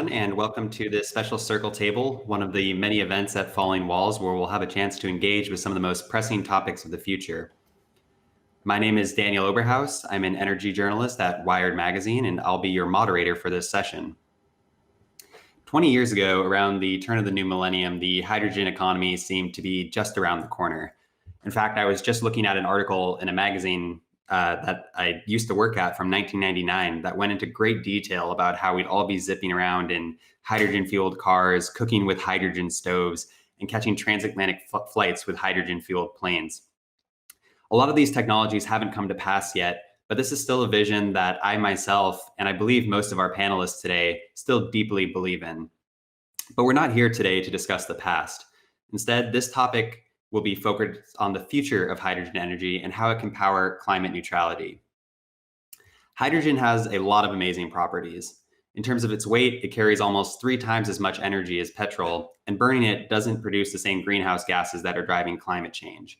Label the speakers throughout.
Speaker 1: everyone, and welcome to this special Circle Table, one of the many events at Falling Walls where we'll have a chance to engage with some of the most pressing topics of the future. My name is Daniel Oberhaus. I'm an energy journalist at Wired Magazine, and I'll be your moderator for this session. 20 years ago, around the turn of the new millennium, the hydrogen economy seemed to be just around the corner. In fact, I was just looking at an article in a magazine that I used to work at from 1999 that went into great detail about how we'd all be zipping around in hydrogen-fueled cars, cooking with hydrogen stoves, and catching transatlantic flights with hydrogen-fueled planes. A lot of these technologies haven't come to pass yet, but this is still a vision that I myself, and I believe most of our panelists today, still deeply believe in. But we're not here today to discuss the past. Instead, this topic will be focused on the future of hydrogen energy and how it can power climate neutrality. Hydrogen has a lot of amazing properties. In terms of its weight, it carries almost 3 times as much energy as petrol, and burning it doesn't produce the same greenhouse gases that are driving climate change.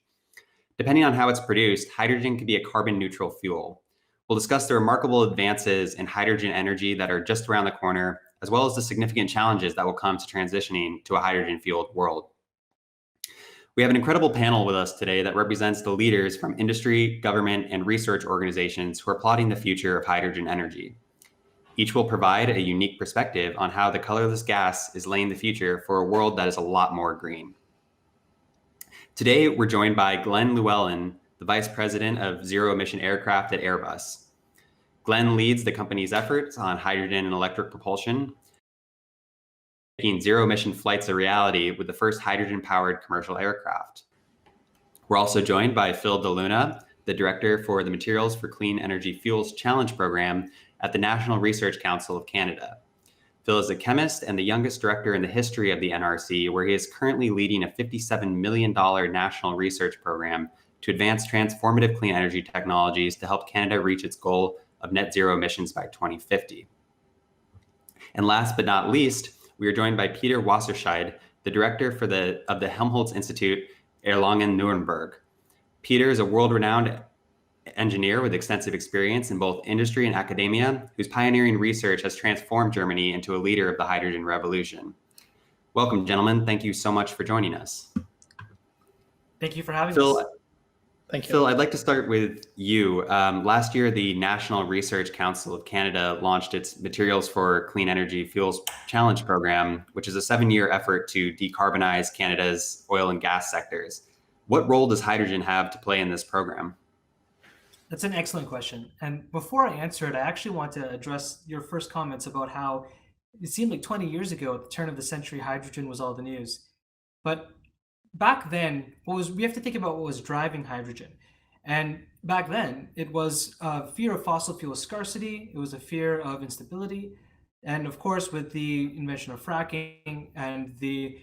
Speaker 1: Depending on how it's produced, hydrogen can be a carbon neutral fuel. We'll discuss the remarkable advances in hydrogen energy that are just around the corner, as well as the significant challenges that will come to transitioning to a hydrogen-fueled world. We have an incredible panel with us today that represents the leaders from industry, government, and research organizations who are plotting the future of hydrogen energy. Each will provide a unique perspective on how the colorless gas is laying the future for a world that is a lot more green. Today, we're joined by Glenn Llewellyn, the Vice President of Zero Emission Aircraft at Airbus. Glenn leads the company's efforts on hydrogen and electric propulsion, making zero-emission flights a reality with the first hydrogen-powered commercial aircraft. We're also joined by Phil DeLuna, the Director for the Materials for Clean Energy Fuels Challenge Program at the National Research Council of Canada. Phil is a chemist and the youngest director in the history of the NRC, where he is currently leading a $57 million national research program to advance transformative clean energy technologies to help Canada reach its goal of net zero emissions by 2050. And last but not least, we are joined by Peter Wasserscheid, the director of the Helmholtz Institute, Erlangen-Nuremberg. Peter is a world-renowned engineer with extensive experience in both industry and academia, whose pioneering research has transformed Germany into a leader of the hydrogen revolution. Welcome, gentlemen. Thank you so much for joining us.
Speaker 2: Thank you for having us.
Speaker 1: Thank you. Phil, I'd like to start with you. Last year, the National Research Council of Canada launched its Materials for Clean Energy Fuels Challenge program, which is a 7-year effort to decarbonize Canada's oil and gas sectors. What role does hydrogen have to play in this program?
Speaker 2: That's an excellent question. And before I answer it, I actually want to address your first comments about how it seemed like 20 years ago, at the turn of the century, hydrogen was all the news. But back then, we have to think about what was driving hydrogen. And back then, it was a fear of fossil fuel scarcity. It was a fear of instability. And of course, with the invention of fracking and the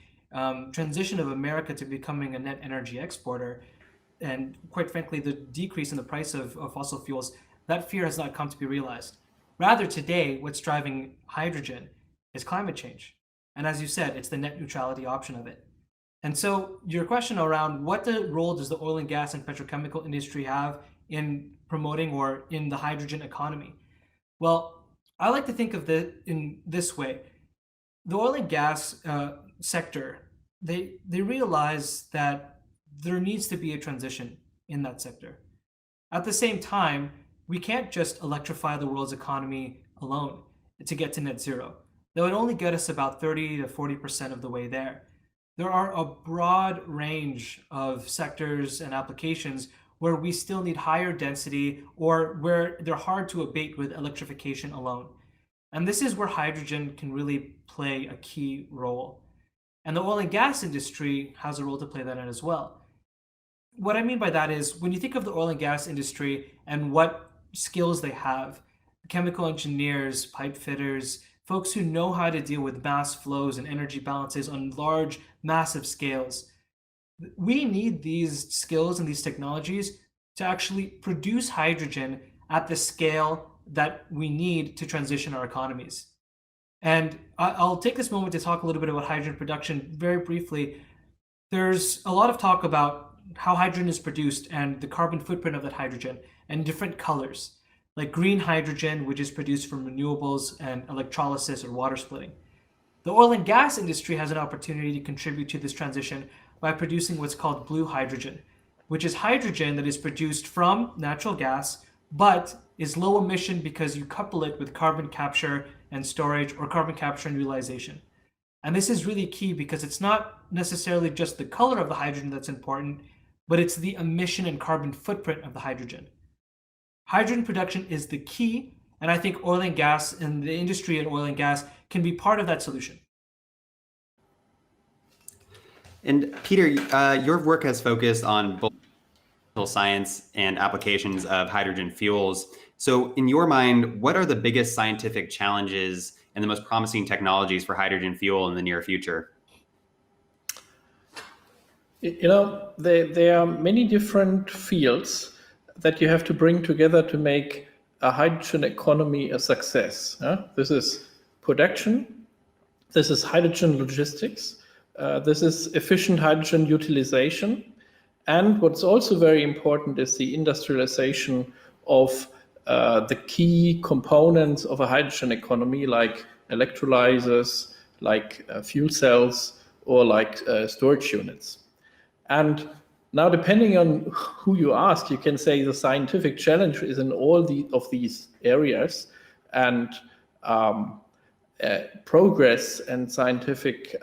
Speaker 2: transition of America to becoming a net energy exporter, and quite frankly, the decrease in the price of fossil fuels, that fear has not come to be realized. Rather, today, what's driving hydrogen is climate change. And as you said, it's the net neutrality option of it. And so your question around what role does the oil and gas and petrochemical industry have in promoting or in the hydrogen economy? Well, I like to think of it in this way. The oil and gas sector, they realize that there needs to be a transition in that sector. At the same time, we can't just electrify the world's economy alone to get to net zero. That would only get us about 30 to 40% of the way there. There are a broad range of sectors and applications where we still need higher density or where they're hard to abate with electrification alone. And this is where hydrogen can really play a key role. And the oil and gas industry has a role to play that in as well. What I mean by that is when you think of the oil and gas industry and what skills they have, chemical engineers, pipe fitters, folks who know how to deal with mass flows and energy balances on large, massive scales. We need these skills and these technologies to actually produce hydrogen at the scale that we need to transition our economies. And I'll take this moment to talk a little bit about hydrogen production very briefly. There's a lot of talk about how hydrogen is produced and the carbon footprint of that hydrogen and different colors, like green hydrogen, which is produced from renewables and electrolysis or water splitting. The oil and gas industry has an opportunity to contribute to this transition by producing what's called blue hydrogen, which is hydrogen that is produced from natural gas, but is low emission because you couple it with carbon capture and storage or carbon capture and utilization. And this is really key because it's not necessarily just the color of the hydrogen that's important, but it's the emission and carbon footprint of the hydrogen. Hydrogen production is the key, and I think oil and gas and the industry in oil and gas can be part of that solution.
Speaker 1: And Peter, your work has focused on both science and applications of hydrogen fuels. So in your mind, what are the biggest scientific challenges and the most promising technologies for hydrogen fuel in the near future?
Speaker 3: There are many different fields that you have to bring together to make a hydrogen economy a success. This is production, this is hydrogen logistics, this is efficient hydrogen utilization, and what's also very important is the industrialization of the key components of a hydrogen economy, like electrolyzers, like fuel cells, or like storage units. And now, depending on who you ask, you can say the scientific challenge is in all of these areas, and progress and scientific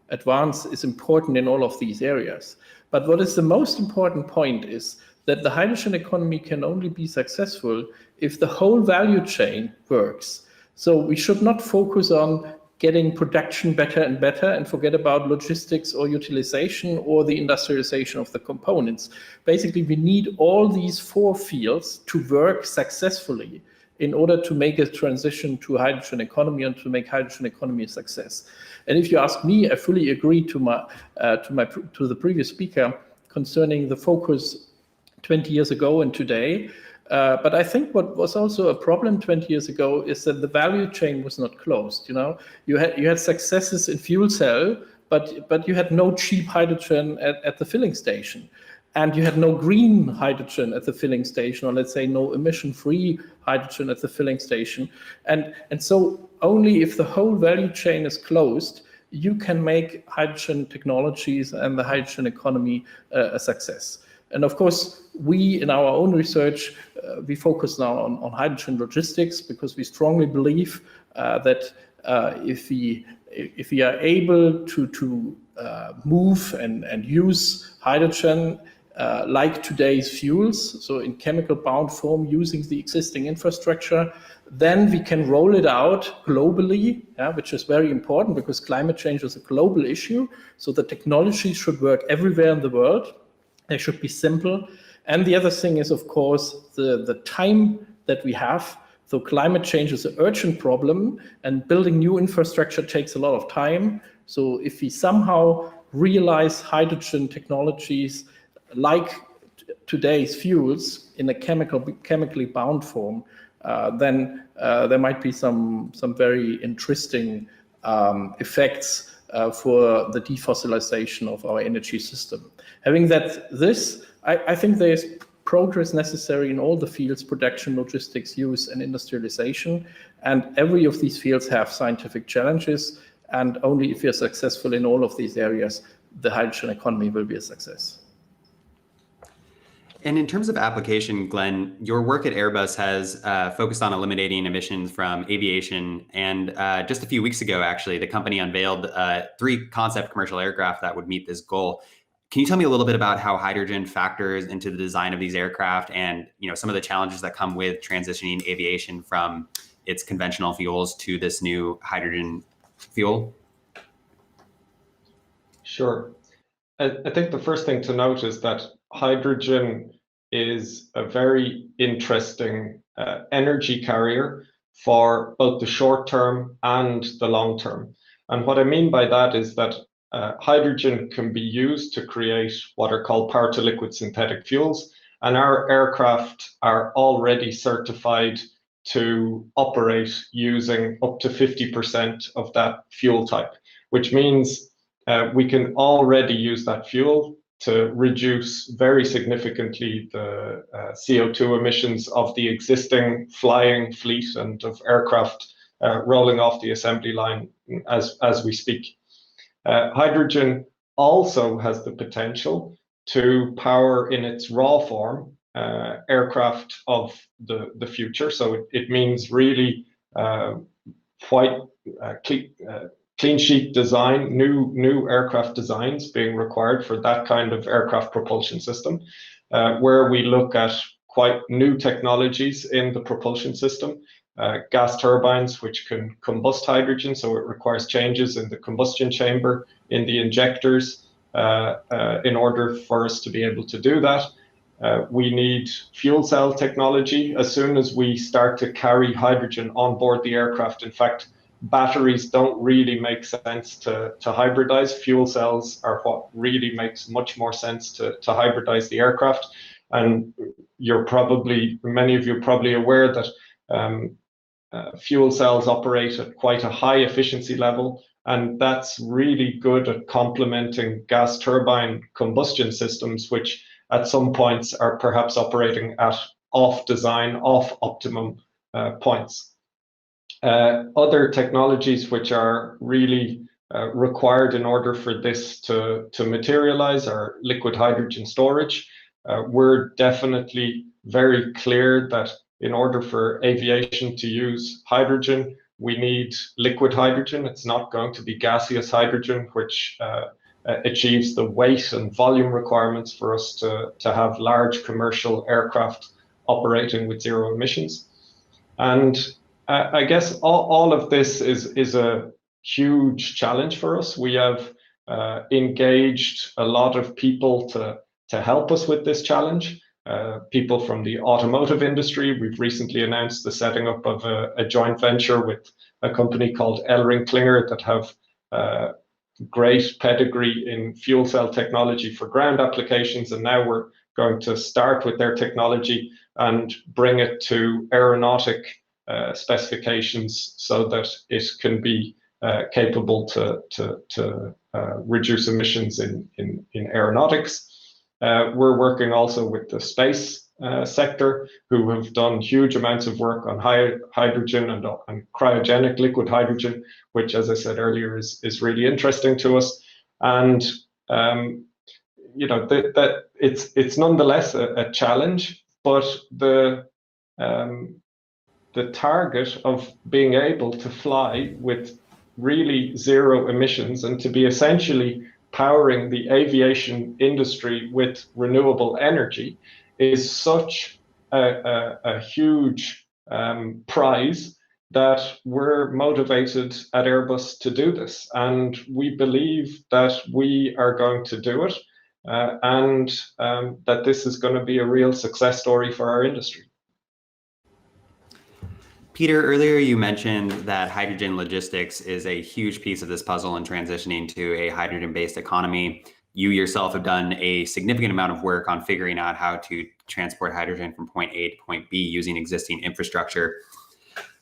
Speaker 3: advance is important in all of these areas. But what is the most important point is that the hydrogen economy can only be successful if the whole value chain works. So we should not focus on getting production better and better and forget about logistics or utilization or the industrialization of the components. Basically, we need all these four fields to work successfully in order to make a transition to hydrogen economy and to make hydrogen economy a success. And if you ask me, I fully agree to the previous speaker concerning the focus 20 years ago and today. But I think what was also a problem 20 years ago is that the value chain was not closed. You had successes in fuel cell, but you had no cheap hydrogen at the filling station, and you had no green hydrogen at the filling station, or let's say no emission-free hydrogen at the filling station. And so only if the whole value chain is closed, you can make hydrogen technologies and the hydrogen economy a success. And of course, we in our own research, we focus now on hydrogen logistics, because we strongly believe that if we are able to move and use hydrogen like today's fuels, so in chemical bound form using the existing infrastructure, then we can roll it out globally, which is very important because climate change is a global issue. So the technology should work everywhere in the world. They should be simple. And the other thing is, of course, the time that we have. So climate change is an urgent problem, and building new infrastructure takes a lot of time. So if we somehow realize hydrogen technologies like today's fuels in a chemically bound form, then there might be some very interesting effects for the defossilization of our energy system. Having this, I think there is progress necessary in all the fields: production, logistics, use, and industrialization. And every of these fields have scientific challenges. And only if we are successful in all of these areas, the hydrogen economy will be a success.
Speaker 1: And in terms of application, Glenn, your work at Airbus has focused on eliminating emissions from aviation. And just a few weeks ago, actually, the company unveiled 3 concept commercial aircraft that would meet this goal. Can you tell me a little bit about how hydrogen factors into the design of these aircraft, and some of the challenges that come with transitioning aviation from its conventional fuels to this new hydrogen fuel?
Speaker 4: Sure. I think the first thing to note is that hydrogen is a very interesting energy carrier for both the short term and the long term. And what I mean by that is that hydrogen can be used to create what are called power to liquid synthetic fuels. And our aircraft are already certified to operate using up to 50% of that fuel type, which means we can already use that fuel to reduce very significantly the CO2 emissions of the existing flying fleet and of aircraft rolling off the assembly line as we speak. Hydrogen also has the potential to power in its raw form aircraft of the future. So it means really quite clean sheet design, new aircraft designs being required for that kind of aircraft propulsion system, where we look at quite new technologies in the propulsion system, gas turbines which can combust hydrogen, so it requires changes in the combustion chamber, in the injectors, in order for us to be able to do that. We need fuel cell technology as soon as we start to carry hydrogen on board the aircraft. In fact, batteries don't really make sense to hybridize. Fuel cells are what really makes much more sense to hybridize the aircraft. And many of you are probably aware that fuel cells operate at quite a high efficiency level, and that's really good at complementing gas turbine combustion systems, which at some points are perhaps operating at off design, off optimum points. Other technologies which are really required in order for this to materialize are liquid hydrogen storage. We're definitely very clear that in order for aviation to use hydrogen, we need liquid hydrogen. It's not going to be gaseous hydrogen, which achieves the weight and volume requirements for us to have large commercial aircraft operating with zero emissions. And I guess all of this is a huge challenge for us. We have engaged a lot of people to help us with this challenge. People from the automotive industry. We've recently announced the setting up of a joint venture with a company called Elring-Klinger that have great pedigree in fuel cell technology for ground applications, and now we're going to start with their technology and bring it to aeronautic specifications so that it can be capable to reduce emissions in aeronautics. We're working also with the space sector, who have done huge amounts of work on hydrogen and cryogenic liquid hydrogen, which, as I said earlier, is really interesting to us. And that it's nonetheless a challenge, but the target of being able to fly with really zero emissions and to be essentially powering the aviation industry with renewable energy is such a huge prize that we're motivated at Airbus to do this. And we believe that we are going to do it and that this is going to be a real success story for our industry.
Speaker 1: Peter, earlier you mentioned that hydrogen logistics is a huge piece of this puzzle in transitioning to a hydrogen-based economy. You yourself have done a significant amount of work on figuring out how to transport hydrogen from point A to point B using existing infrastructure.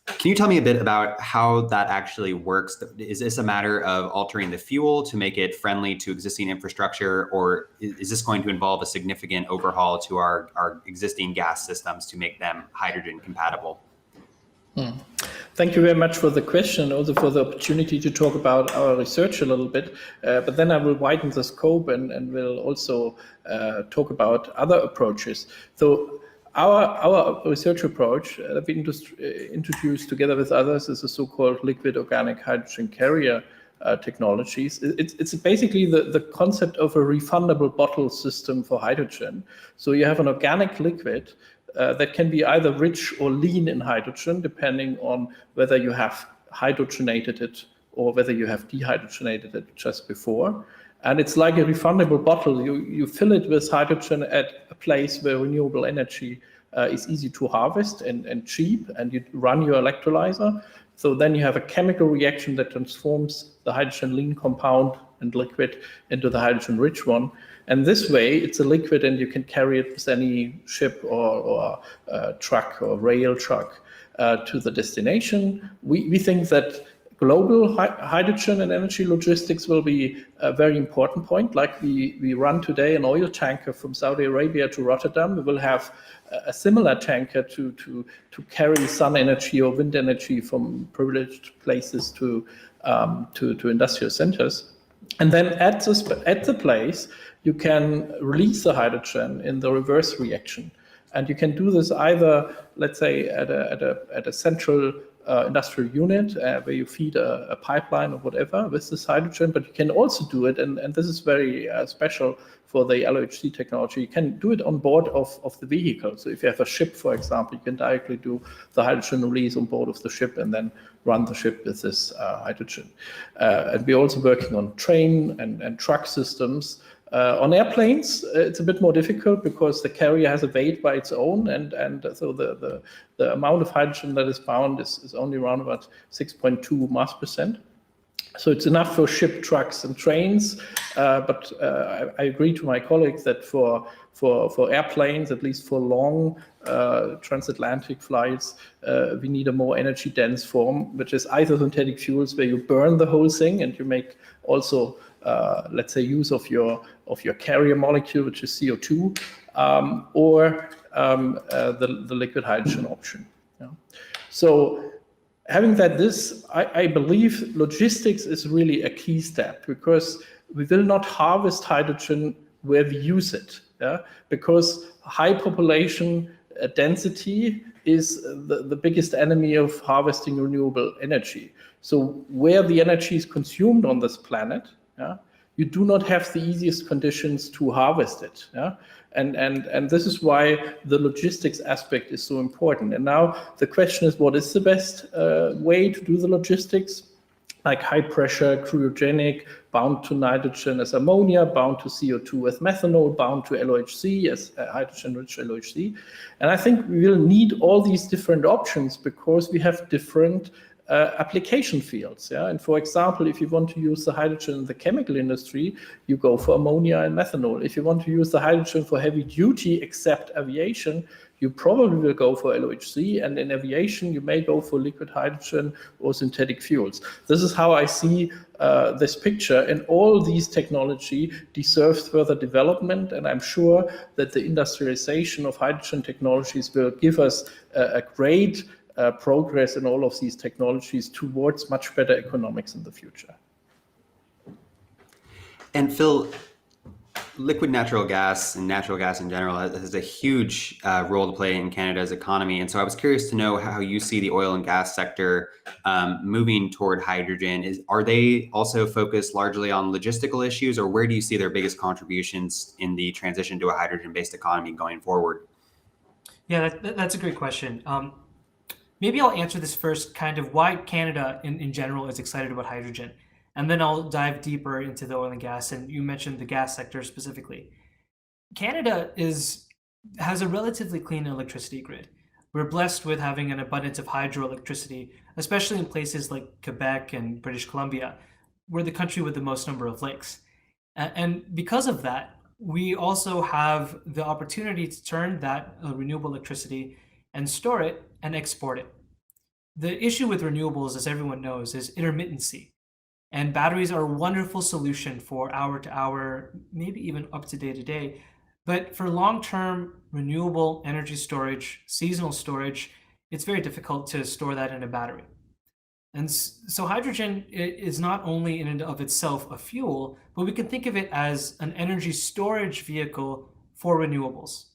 Speaker 1: Can you tell me a bit about how that actually works? Is this a matter of altering the fuel to make it friendly to existing infrastructure, or is this going to involve a significant overhaul to our existing gas systems to make them hydrogen compatible?
Speaker 3: Thank you very much for the question, also for the opportunity to talk about our research a little bit. But then I will widen the scope and will also talk about other approaches. So our research approach that we introduced together with others is a so-called liquid organic hydrogen carrier technologies. It's basically the concept of a refundable bottle system for hydrogen. So you have an organic liquid that can be either rich or lean in hydrogen, depending on whether you have hydrogenated it or whether you have dehydrogenated it just before. And it's like a refundable bottle. You fill it with hydrogen at a place where renewable energy is easy to harvest and cheap, and you run your electrolyzer. So then you have a chemical reaction that transforms the hydrogen lean compound and liquid into the hydrogen rich one. And this way, it's a liquid and you can carry it with any ship or truck or rail truck to the destination. We think that global hydrogen and energy logistics will be a very important point. Like we run today an oil tanker from Saudi Arabia to Rotterdam. We will have a similar tanker to carry sun energy or wind energy from privileged places to industrial centers. And then at the place, you can release the hydrogen in the reverse reaction. And you can do this either, let's say, at a central industrial unit where you feed a pipeline or whatever with this hydrogen, but you can also do it, and this is very special for the LOHC technology, you can do it on board of the vehicle. So if you have a ship, for example, you can directly do the hydrogen release on board of the ship and then run the ship with this hydrogen. And we're also working on train and truck systems. On airplanes, it's a bit more difficult because the carrier has a weight by its own, and so the amount of hydrogen that is bound is only around about 6.2 mass percent. So it's enough for ship, trucks, and trains. But I agree to my colleagues that for airplanes, at least for long transatlantic flights, we need a more energy dense form, which is either synthetic fuels where you burn the whole thing and you make also let's say use of your carrier molecule, which is CO2, or the liquid hydrogen option. Yeah. So having said this, I believe logistics is really a key step, because we will not harvest hydrogen where we use it, yeah? Because high population density is the biggest enemy of harvesting renewable energy. So where the energy is consumed on this planet, yeah, you do not have the easiest conditions to harvest it. Yeah? And this is why the logistics aspect is so important. And now the question is, what is the best way to do the logistics? Like high pressure, cryogenic, bound to nitrogen as ammonia, bound to CO2 as methanol, bound to LOHC as hydrogen-rich LOHC. And I think we will need all these different options because we have different application fields. Yeah? And for example, if you want to use the hydrogen in the chemical industry, you go for ammonia and methanol. If you want to use the hydrogen for heavy duty, except aviation, you probably will go for LOHC, and in aviation, you may go for liquid hydrogen or synthetic fuels. This is how I see this picture, and all these technology deserves further development, and I'm sure that the industrialization of hydrogen technologies will give us a great progress in all of these technologies towards much better economics in the future.
Speaker 1: And Phil, liquid natural gas and natural gas in general has a huge role to play in Canada's economy. And so I was curious to know how you see the oil and gas sector moving toward hydrogen. Are they also focused largely on logistical issues, or where do you see their biggest contributions in the transition to a hydrogen-based economy going forward?
Speaker 2: Yeah, that's a great question. Maybe I'll answer this first, kind of why Canada in general is excited about hydrogen. And then I'll dive deeper into the oil and gas. And you mentioned the gas sector specifically. Canada has a relatively clean electricity grid. We're blessed with having an abundance of hydroelectricity, especially in places like Quebec and British Columbia. We're the country with the most number of lakes. And because of that, we also have the opportunity to turn that renewable electricity and store it and export it. The issue with renewables, as everyone knows, is intermittency. And batteries are a wonderful solution for hour to hour, maybe even up to day. But for long-term renewable energy storage, seasonal storage, it's very difficult to store that in a battery. And so hydrogen is not only in and of itself a fuel, but we can think of it as an energy storage vehicle for renewables.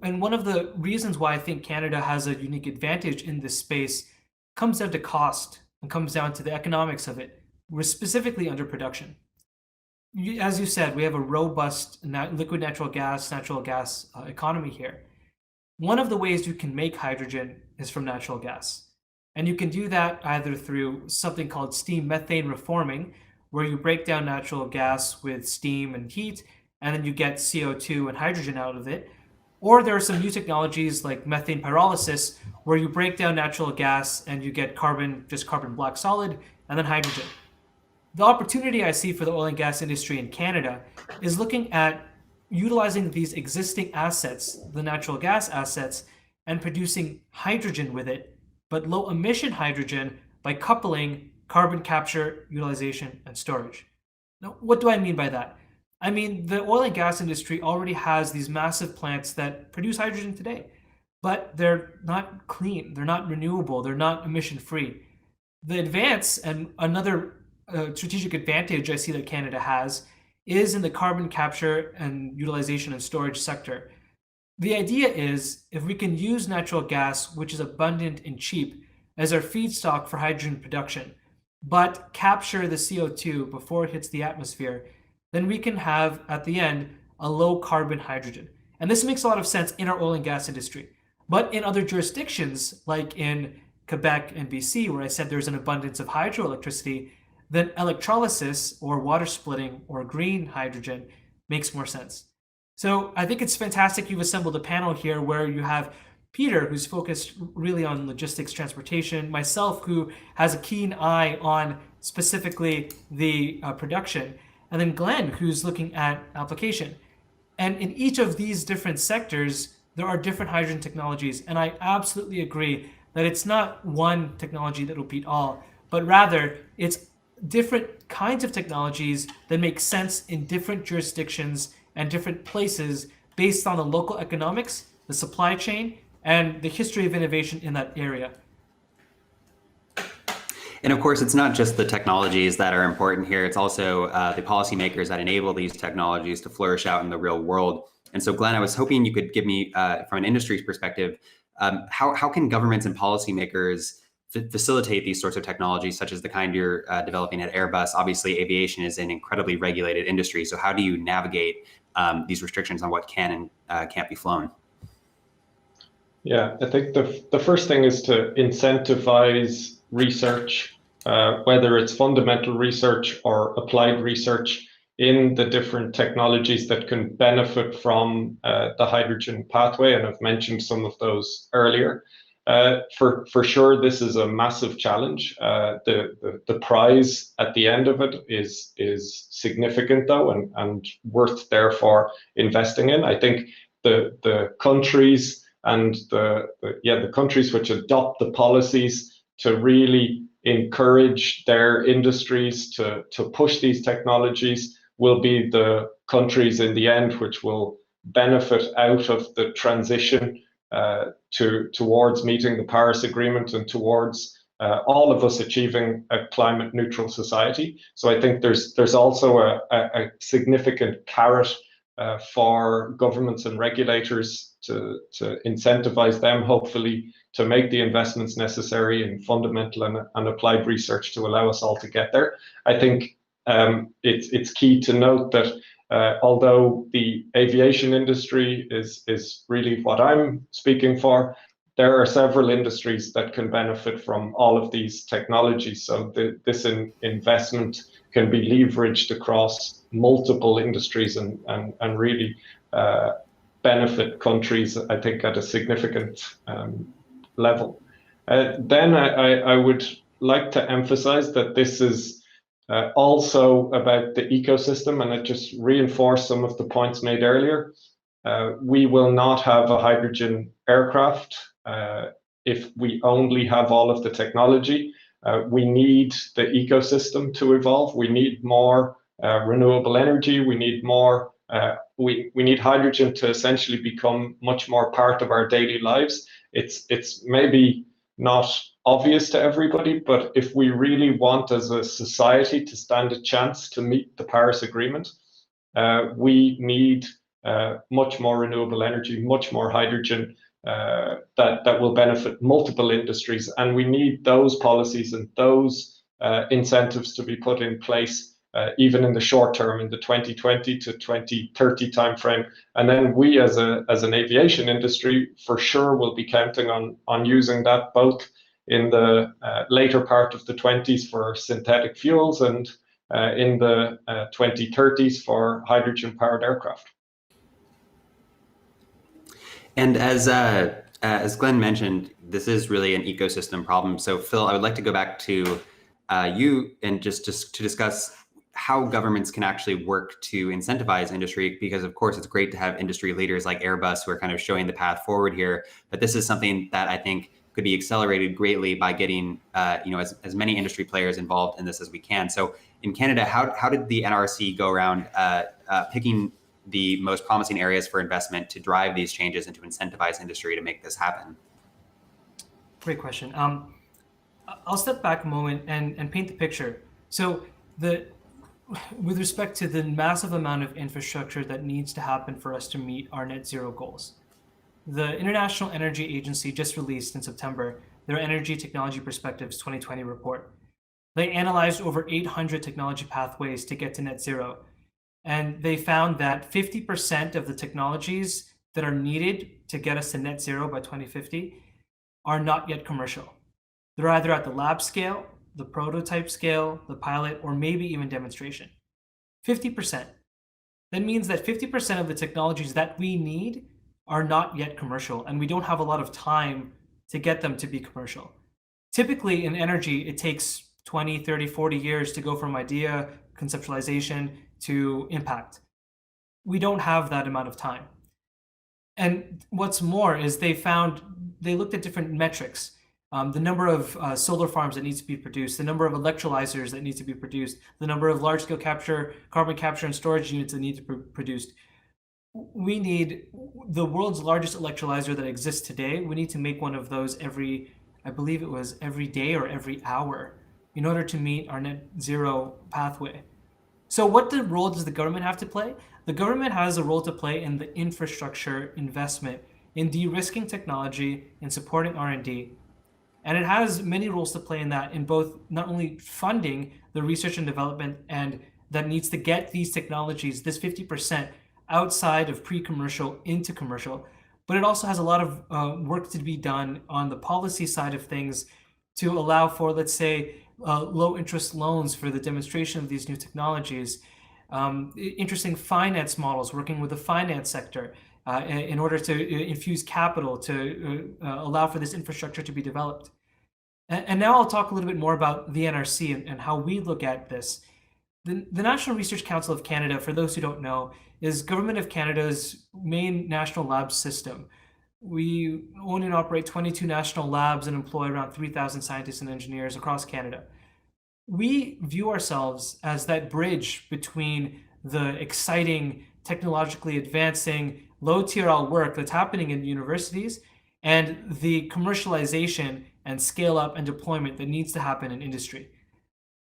Speaker 2: And one of the reasons why I think Canada has a unique advantage in this space comes down to cost and comes down to the economics of it. We're specifically under production. As you said, we have a robust liquid natural gas economy here. One of the ways you can make hydrogen is from natural gas. And you can do that either through something called steam methane reforming, where you break down natural gas with steam and heat, and then you get CO2 and hydrogen out of it. Or there are some new technologies like methane pyrolysis, where you break down natural gas and you get just carbon black solid, and then hydrogen. The opportunity I see for the oil and gas industry in Canada is looking at utilizing these existing assets, the natural gas assets, and producing hydrogen with it, but low emission hydrogen by coupling carbon capture, utilization, and storage. Now, what do I mean by that? I mean, the oil and gas industry already has these massive plants that produce hydrogen today, but they're not clean, they're not renewable, they're not emission free. The advance, and another strategic advantage I see that Canada has, is in the carbon capture and utilization and storage sector. The idea is if we can use natural gas, which is abundant and cheap, as our feedstock for hydrogen production, but capture the CO2 before it hits the atmosphere, then we can have, at the end, a low carbon hydrogen. And this makes a lot of sense in our oil and gas industry. But in other jurisdictions, like in Quebec and BC, where I said there's an abundance of hydroelectricity, then electrolysis or water splitting or green hydrogen makes more sense. So I think it's fantastic you've assembled a panel here where you have Peter, who's focused really on logistics, transportation, myself, who has a keen eye on specifically the production, and then Glenn, who's looking at application. And in each of these different sectors, there are different hydrogen technologies. And I absolutely agree that it's not one technology that will beat all, but rather it's different kinds of technologies that make sense in different jurisdictions and different places based on the local economics, the supply chain, and the history of innovation in that area.
Speaker 1: And of course, it's not just the technologies that are important here. It's also the policymakers that enable these technologies to flourish out in the real world. And so, Glenn, I was hoping you could give me, from an industry's perspective, how can governments and policymakers facilitate these sorts of technologies, such as the kind you're developing at Airbus? Obviously, aviation is an incredibly regulated industry. So how do you navigate these restrictions on what can and can't be flown?
Speaker 4: Yeah, I think the first thing is to incentivize research, whether it's fundamental research or applied research in the different technologies that can benefit from the hydrogen pathway. And I've mentioned some of those earlier. For sure, this is a massive challenge. The prize at the end of it is significant, though, and worth therefore investing in. I think the countries and the countries which adopt the policies to really encourage their industries to push these technologies will be the countries in the end which will benefit out of the transition towards meeting the Paris Agreement and towards all of us achieving a climate neutral society. So I think there's also a significant carrot for governments and regulators to incentivize them, hopefully, to make the investments necessary in fundamental and applied research to allow us all to get there. I think it's key to note that although the aviation industry is really what I'm speaking for, there are several industries that can benefit from all of these technologies. So this investment can be leveraged across multiple industries and really benefit countries, I think, at a significant level. Then I would like to emphasize that this is also about the ecosystem, and I just reinforce some of the points made earlier. We will not have a hydrogen aircraft if we only have all of the technology. We need the ecosystem to evolve. We need more renewable energy. We need more. We need hydrogen to essentially become much more part of our daily lives. It's maybe not obvious to everybody, but if we really want as a society to stand a chance to meet the Paris Agreement, we need much more renewable energy, much more hydrogen that will benefit multiple industries. And we need those policies and those incentives to be put in place even in the short term, in the 2020 to 2030 timeframe. And then we as an aviation industry for sure will be counting on using that both in the later part of the 20s for synthetic fuels and in the 2030s for hydrogen-powered aircraft.
Speaker 1: And as Glenn mentioned, this is really an ecosystem problem. So Phil, I would like to go back to you and just to discuss how governments can actually work to incentivize industry, because of course it's great to have industry leaders like Airbus who are kind of showing the path forward here, but this is something that I think could be accelerated greatly by getting as many industry players involved in this as we can. So in Canada, how did the NRC go around picking the most promising areas for investment to drive these changes and to incentivize industry to make this happen?
Speaker 2: Great question. I'll step back a moment and paint the picture. So with respect to the massive amount of infrastructure that needs to happen for us to meet our net zero goals, the International Energy Agency just released in September their Energy Technology Perspectives 2020 report. They analyzed over 800 technology pathways to get to net zero. And they found that 50% of the technologies that are needed to get us to net zero by 2050 are not yet commercial. They're either at the lab scale, the prototype scale, the pilot, or maybe even demonstration. 50%. That means that 50% of the technologies that we need are not yet commercial, and we don't have a lot of time to get them to be commercial. Typically in energy, it takes 20, 30, 40 years to go from idea, conceptualization, to impact. We don't have that amount of time. And what's more is they looked at different metrics. The number of solar farms that needs to be produced, the number of electrolyzers that needs to be produced, the number of large-scale carbon capture and storage units that need to be produced. We need the world's largest electrolyzer that exists today. We need to make one of those I believe it was every day or every hour in order to meet our net zero pathway. So what role does the government have to play? The government has a role to play in the infrastructure investment, in de-risking technology, in supporting R&D. And it has many roles to play in that, in both not only funding the research and development and that needs to get these technologies, this 50%, outside of pre-commercial into commercial, but it also has a lot of work to be done on the policy side of things to allow for, let's say, low interest loans for the demonstration of these new technologies, interesting finance models, working with the finance sector in order to infuse capital to allow for this infrastructure to be developed. And now I'll talk a little bit more about the NRC and how we look at this. The National Research Council of Canada, for those who don't know, is Government of Canada's main national lab system. We own and operate 22 national labs and employ around 3,000 scientists and engineers across Canada. We view ourselves as that bridge between the exciting, technologically advancing, low TRL work that's happening in universities and the commercialization and scale up and deployment that needs to happen in industry.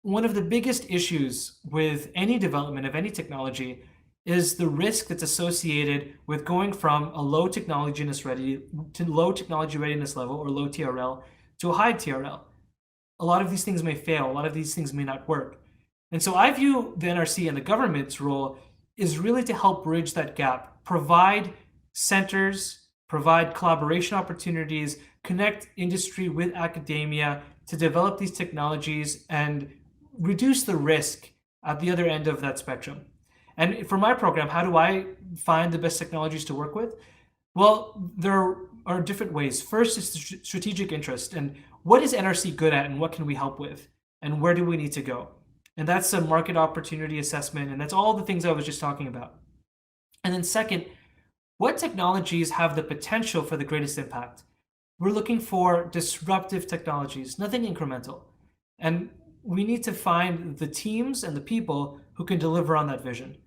Speaker 2: One of the biggest issues with any development of any technology is the risk that's associated with going from a low technology readiness level, or low TRL, to a high TRL. A lot of these things may fail, a lot of these things may not work. And so I view the NRC and the government's role is really to help bridge that gap, provide centers, provide collaboration opportunities, connect industry with academia to develop these technologies and reduce the risk at the other end of that spectrum. And for my program, how do I find the best technologies to work with? Well, there are different ways. First is strategic interest. And what is NRC good at and what can we help with? And where do we need to go? And that's a market opportunity assessment. And that's all the things I was just talking about. And then second, what technologies have the potential for the greatest impact? We're looking for disruptive technologies, nothing incremental. And we need to find the teams and the people who can deliver on that vision.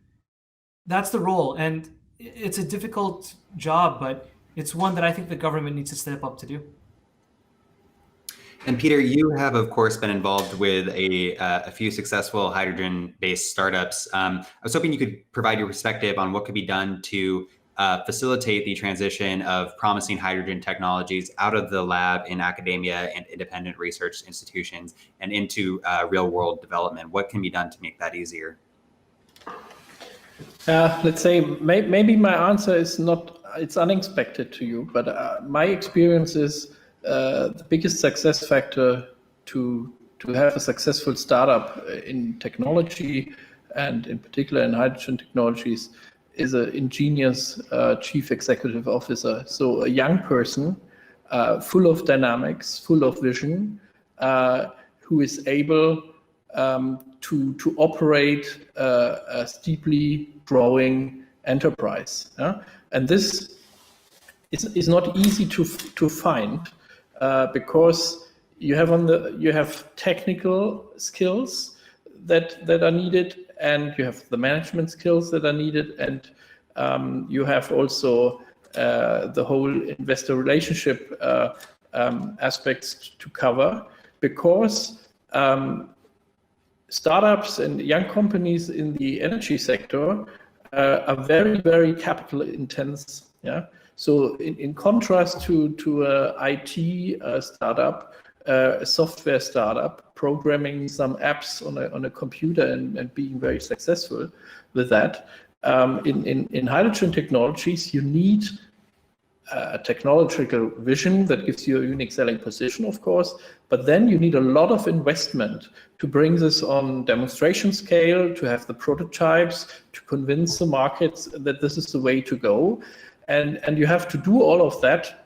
Speaker 2: That's the role. And it's a difficult job, but it's one that I think the government needs to step up to do.
Speaker 1: And Peter, you have, of course, been involved with a few successful hydrogen-based startups. I was hoping you could provide your perspective on what could be done to facilitate the transition of promising hydrogen technologies out of the lab in academia and independent research institutions and into real-world development. What can be done to make that easier?
Speaker 3: Let's say maybe my answer is it's unexpected to you, but my experience is the biggest success factor to have a successful startup in technology and in particular in hydrogen technologies is an ingenious chief executive officer. So a young person full of dynamics, full of vision, who is able to operate a steeply growing enterprise. And this is not easy to find. because you have technical skills that are needed, and you have the management skills that are needed, and you have also the whole investor relationship aspects to cover, because startups and young companies in the energy sector are very, very capital intense. Yeah. So in contrast to IT startup, a software startup programming some apps on a computer and being very successful with that, in hydrogen technologies, you need a technological vision that gives you a unique selling position, of course, but then you need a lot of investment to bring this on demonstration scale, to have the prototypes, to convince the markets that this is the way to go. And you have to do all of that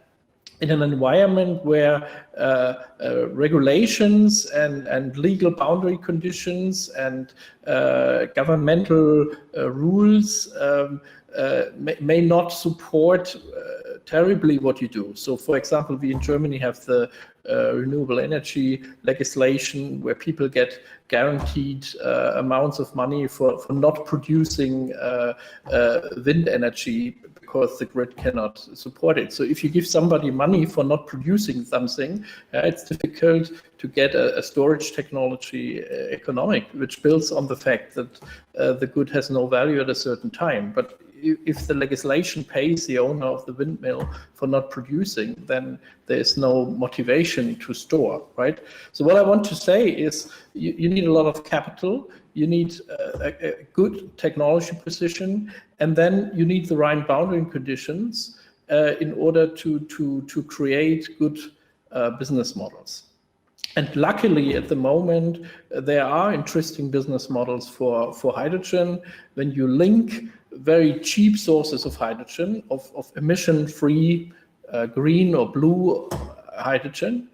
Speaker 3: in an environment where regulations and legal boundary conditions and governmental rules may not support terribly what you do. So, for example, we in Germany have the renewable energy legislation where people get guaranteed amounts of money for not producing wind energy because the grid cannot support it. So if you give somebody money for not producing something, it's difficult to get a storage technology economic, which builds on the fact that the good has no value at a certain time. But if the legislation pays the owner of the windmill for not producing, then there's no motivation to store, right? So what I want to say is you need a lot of capital, you need a good technology position, and then you need the right boundary conditions in order to create good business models. And luckily, at the moment, there are interesting business models for hydrogen. When you link very cheap sources of hydrogen, of emission-free green or blue hydrogen,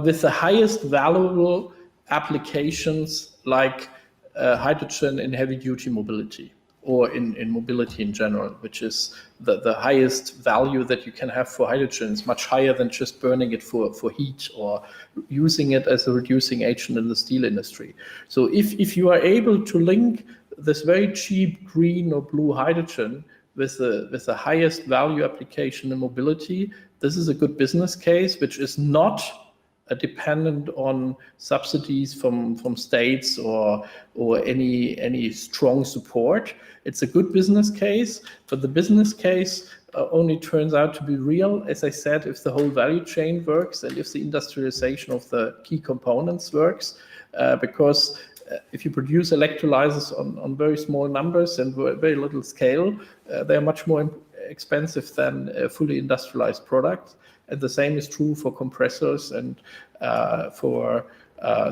Speaker 3: with the highest valuable applications like hydrogen in heavy-duty mobility, or in mobility in general, which is the highest value that you can have for hydrogen. Is much higher than just burning it for heat or using it as a reducing agent in the steel industry. So if you are able to link this very cheap green or blue hydrogen with the highest value application in mobility, this is a good business case, which is not dependent on subsidies from states or any strong support. It's a good business case, but the business case only turns out to be real, as I said, if the whole value chain works and if the industrialization of the key components works, because if you produce electrolyzers on very small numbers and very little scale, they're much more expensive than a fully industrialized product. And the same is true for compressors and for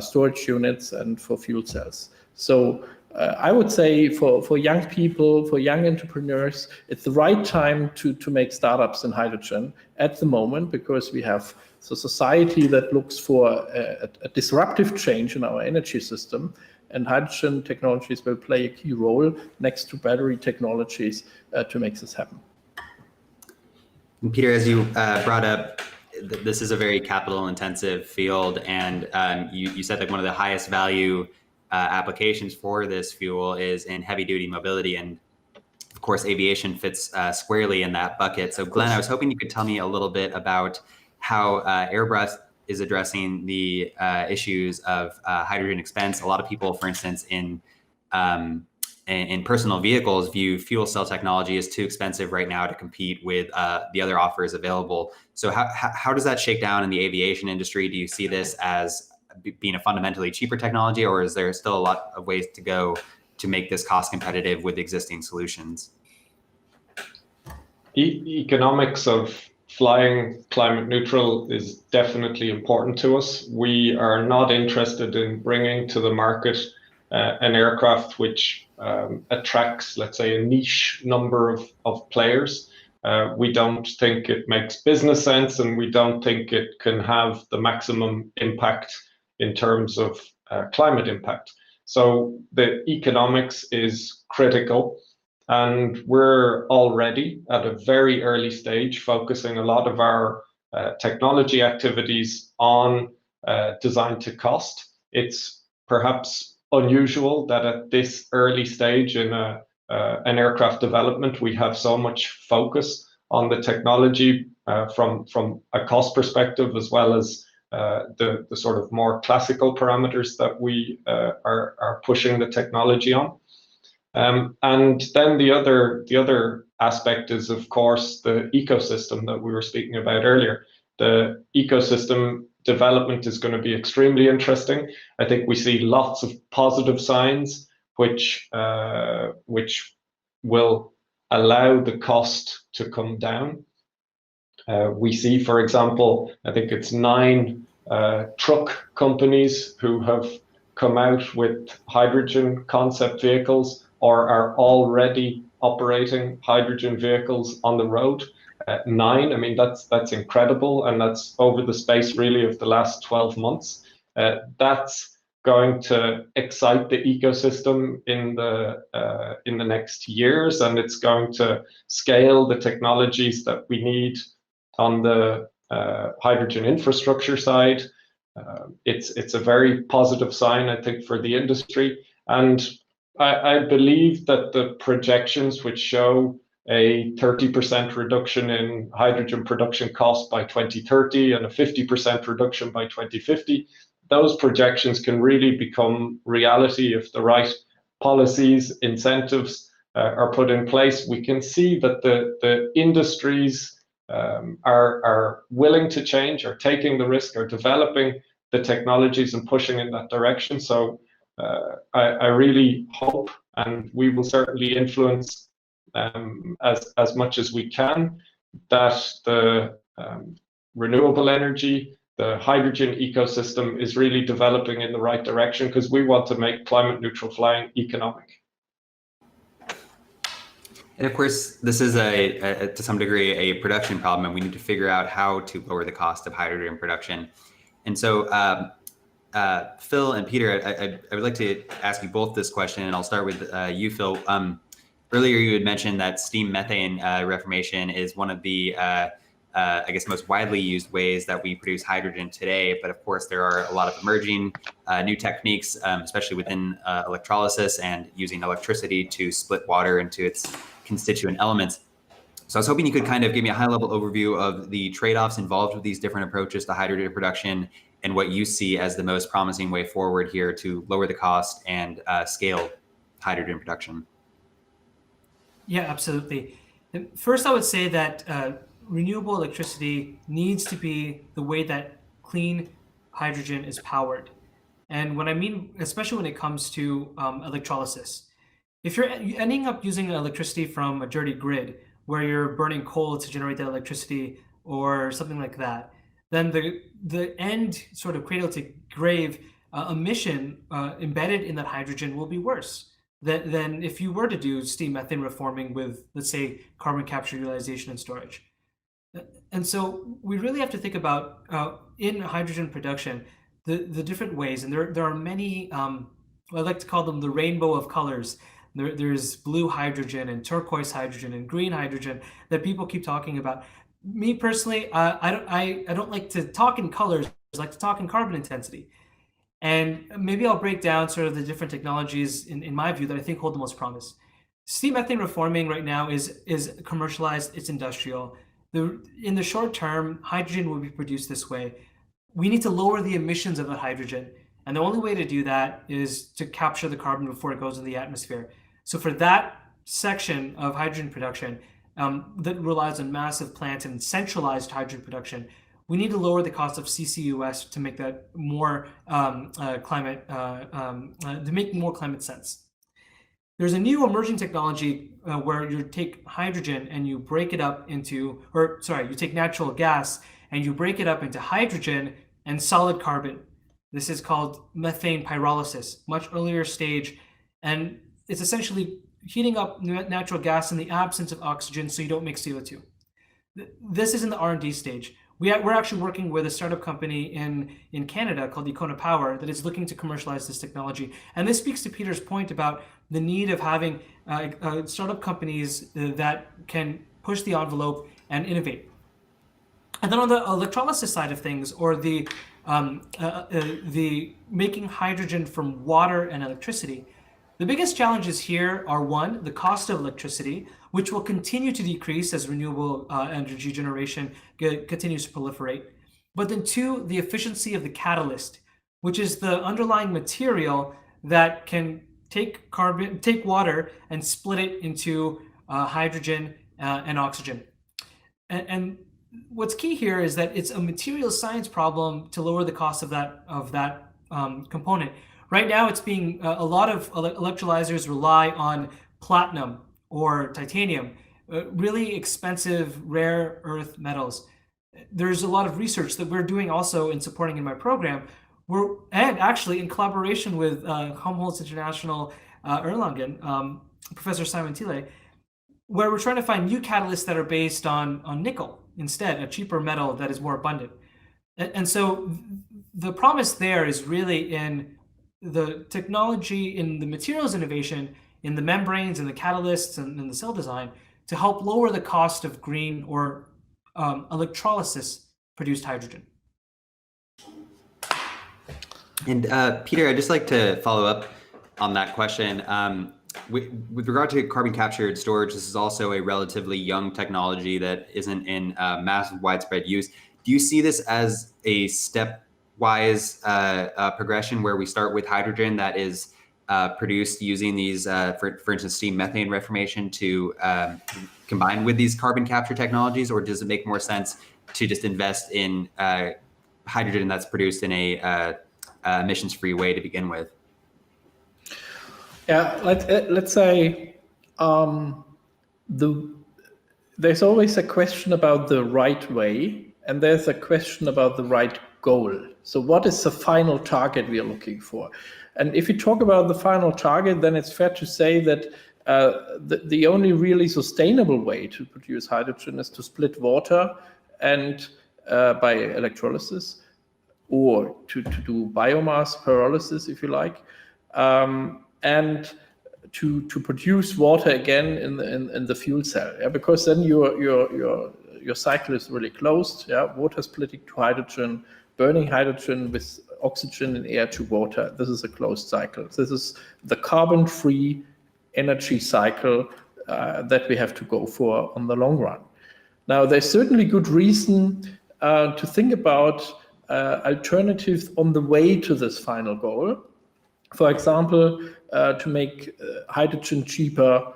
Speaker 3: storage units and for fuel cells. So I would say for young people, for young entrepreneurs, it's the right time to make startups in hydrogen at the moment, because we have a society that looks for a disruptive change in our energy system, and hydrogen technologies will play a key role next to battery technologies to make this happen.
Speaker 1: And Peter, as you brought up, this is a very capital intensive field, and you said that one of the highest value applications for this fuel is in heavy duty mobility, and of course aviation fits squarely in that bucket. So Glenn, I was hoping you could tell me a little bit about how Airbus is addressing the issues of hydrogen expense. A lot of people, for instance, in personal vehicles view fuel cell technology as too expensive right now to compete with the other offers available. So how does that shake down in the aviation industry? Do you see this as being a fundamentally cheaper technology, or is there still a lot of ways to go to make this cost competitive with existing solutions?
Speaker 4: Economics of flying climate neutral is definitely important to us. We are not interested in bringing to the market an aircraft which attracts, let's say, a niche number of players. We don't think it makes business sense, and we don't think it can have the maximum impact in terms of climate impact. So the economics is critical, and we're already at a very early stage focusing a lot of our technology activities on design to cost. It's perhaps unusual that at this early stage in an aircraft development, we have so much focus on the technology from a cost perspective, as well as the sort of more classical parameters that we are pushing the technology on. And then the other aspect is, of course, the ecosystem that we were speaking about earlier. The ecosystem development is going to be extremely interesting. I think we see lots of positive signs which will allow the cost to come down. We see, for example, I think it's 9 truck companies who have come out with hydrogen concept vehicles or are already operating hydrogen vehicles on the road. 9, I mean, that's incredible, and that's over the space really of the last 12 months. That's going to excite the ecosystem in the next years, and it's going to scale the technologies that we need on the hydrogen infrastructure side. It's a very positive sign, I think, for the industry. And I believe that the projections which show a 30% reduction in hydrogen production cost by 2030 and a 50% reduction by 2050, those projections can really become reality if the right policies, incentives are put in place. We can see that the industries are willing to change, are taking the risk, are developing the technologies and pushing in that direction. So I really hope, and we will certainly influence as much as we can, that the renewable energy, the hydrogen ecosystem is really developing in the right direction, because we want to make climate neutral flying economic.
Speaker 1: And of course, this is to some degree a production problem, and we need to figure out how to lower the cost of hydrogen production. And so Phil and Peter, I would like to ask you both this question, and I'll start with you, Phil. Earlier, you had mentioned that steam methane reformation is one of the, I guess, most widely used ways that we produce hydrogen today. But of course, there are a lot of emerging new techniques, especially within electrolysis and using electricity to split water into its constituent elements. So I was hoping you could kind of give me a high-level overview of the trade-offs involved with these different approaches to hydrogen production and what you see as the most promising way forward here to lower the cost and scale hydrogen production.
Speaker 2: Yeah, absolutely. First, I would say that renewable electricity needs to be the way that clean hydrogen is powered. And what I mean, especially when it comes to electrolysis, if you're ending up using electricity from a dirty grid where you're burning coal to generate that electricity or something like that, then the end sort of cradle to grave emission embedded in that hydrogen will be worse than if you were to do steam methane reforming with, let's say, carbon capture, utilization, and storage. And so we really have to think about in hydrogen production the different ways, and there are many. I like to call them the rainbow of colors. There's blue hydrogen and turquoise hydrogen and green hydrogen that people keep talking about. Me personally, I don't like to talk in colors. I like to talk in carbon intensity. And maybe I'll break down sort of the different technologies in my view that I think hold the most promise. Steam methane reforming right now is commercialized, it's industrial. In the short term, hydrogen will be produced this way. We need to lower the emissions of the hydrogen. And the only way to do that is to capture the carbon before it goes in the atmosphere. So for that section of hydrogen production that relies on massive plants and centralized hydrogen production, we need to lower the cost of CCUS to make that more to make more climate sense. There's a new emerging technology where you take hydrogen and you break it up into, you take natural gas and you break it up into hydrogen and solid carbon. This is called methane pyrolysis, much earlier stage, and it's essentially heating up natural gas in the absence of oxygen so you don't make CO2. This is in the R&D stage. We're actually working with a startup company in Canada called Econa Power that is looking to commercialize this technology. And this speaks to Peter's point about the need of having startup companies that can push the envelope and innovate. And then on the electrolysis side of things, or the making hydrogen from water and electricity, the biggest challenges here are, one, the cost of electricity, which will continue to decrease as renewable energy generation continues to proliferate. But then two, the efficiency of the catalyst, which is the underlying material that can take water and split it into hydrogen and oxygen. And what's key here is that it's a material science problem to lower the cost of that component. Right now, it's being a lot of electrolyzers rely on platinum or titanium, really expensive rare earth metals. There's a lot of research that we're doing also in supporting in my program. And actually in collaboration with Helmholtz International Erlangen, Professor Simon Thiele, where we're trying to find new catalysts that are based on nickel instead, a cheaper metal that is more abundant. And so the promise there is really in the technology, in the materials innovation, in the membranes and the catalysts and in the cell design to help lower the cost of green or electrolysis produced hydrogen.
Speaker 1: And Peter, I'd just like to follow up on that question. With regard to carbon capture and storage, this is also a relatively young technology that isn't in massive widespread use. Do you see this as a stepwise progression where we start with hydrogen that is produced using these, for instance, steam methane reformation to combine with these carbon capture technologies, or does it make more sense to just invest in hydrogen that's produced in a emissions-free way to begin with?
Speaker 3: Yeah, let's say there's always a question about the right way, and there's a question about the right goal. So what is the final target we are looking for? And if you talk about the final target, then it's fair to say that the only really sustainable way to produce hydrogen is to split water and by electrolysis, or to do biomass pyrolysis, if you like, and to produce water again in the fuel cell, yeah? Because then your cycle is really closed, yeah? Water splitting to hydrogen, burning hydrogen with oxygen and air to water. This is a closed cycle. This is the carbon-free energy cycle that we have to go for on the long run. Now, there's certainly good reason to think about alternatives on the way to this final goal. For example, to make hydrogen cheaper,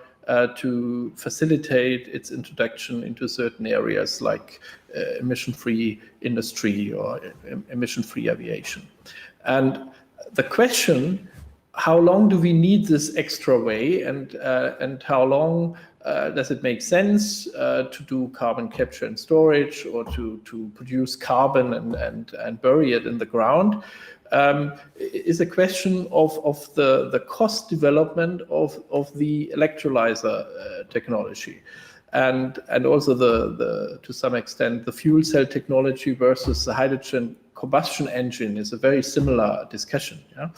Speaker 3: to facilitate its introduction into certain areas like emission-free industry or emission-free aviation. And the question, how long do we need this extra way, and how long does it make sense to do carbon capture and storage, or to produce carbon and bury it in the ground, is a question of the cost development of the electrolyzer technology, and also to some extent the fuel cell technology versus the hydrogen combustion engine is a very similar discussion. Yeah?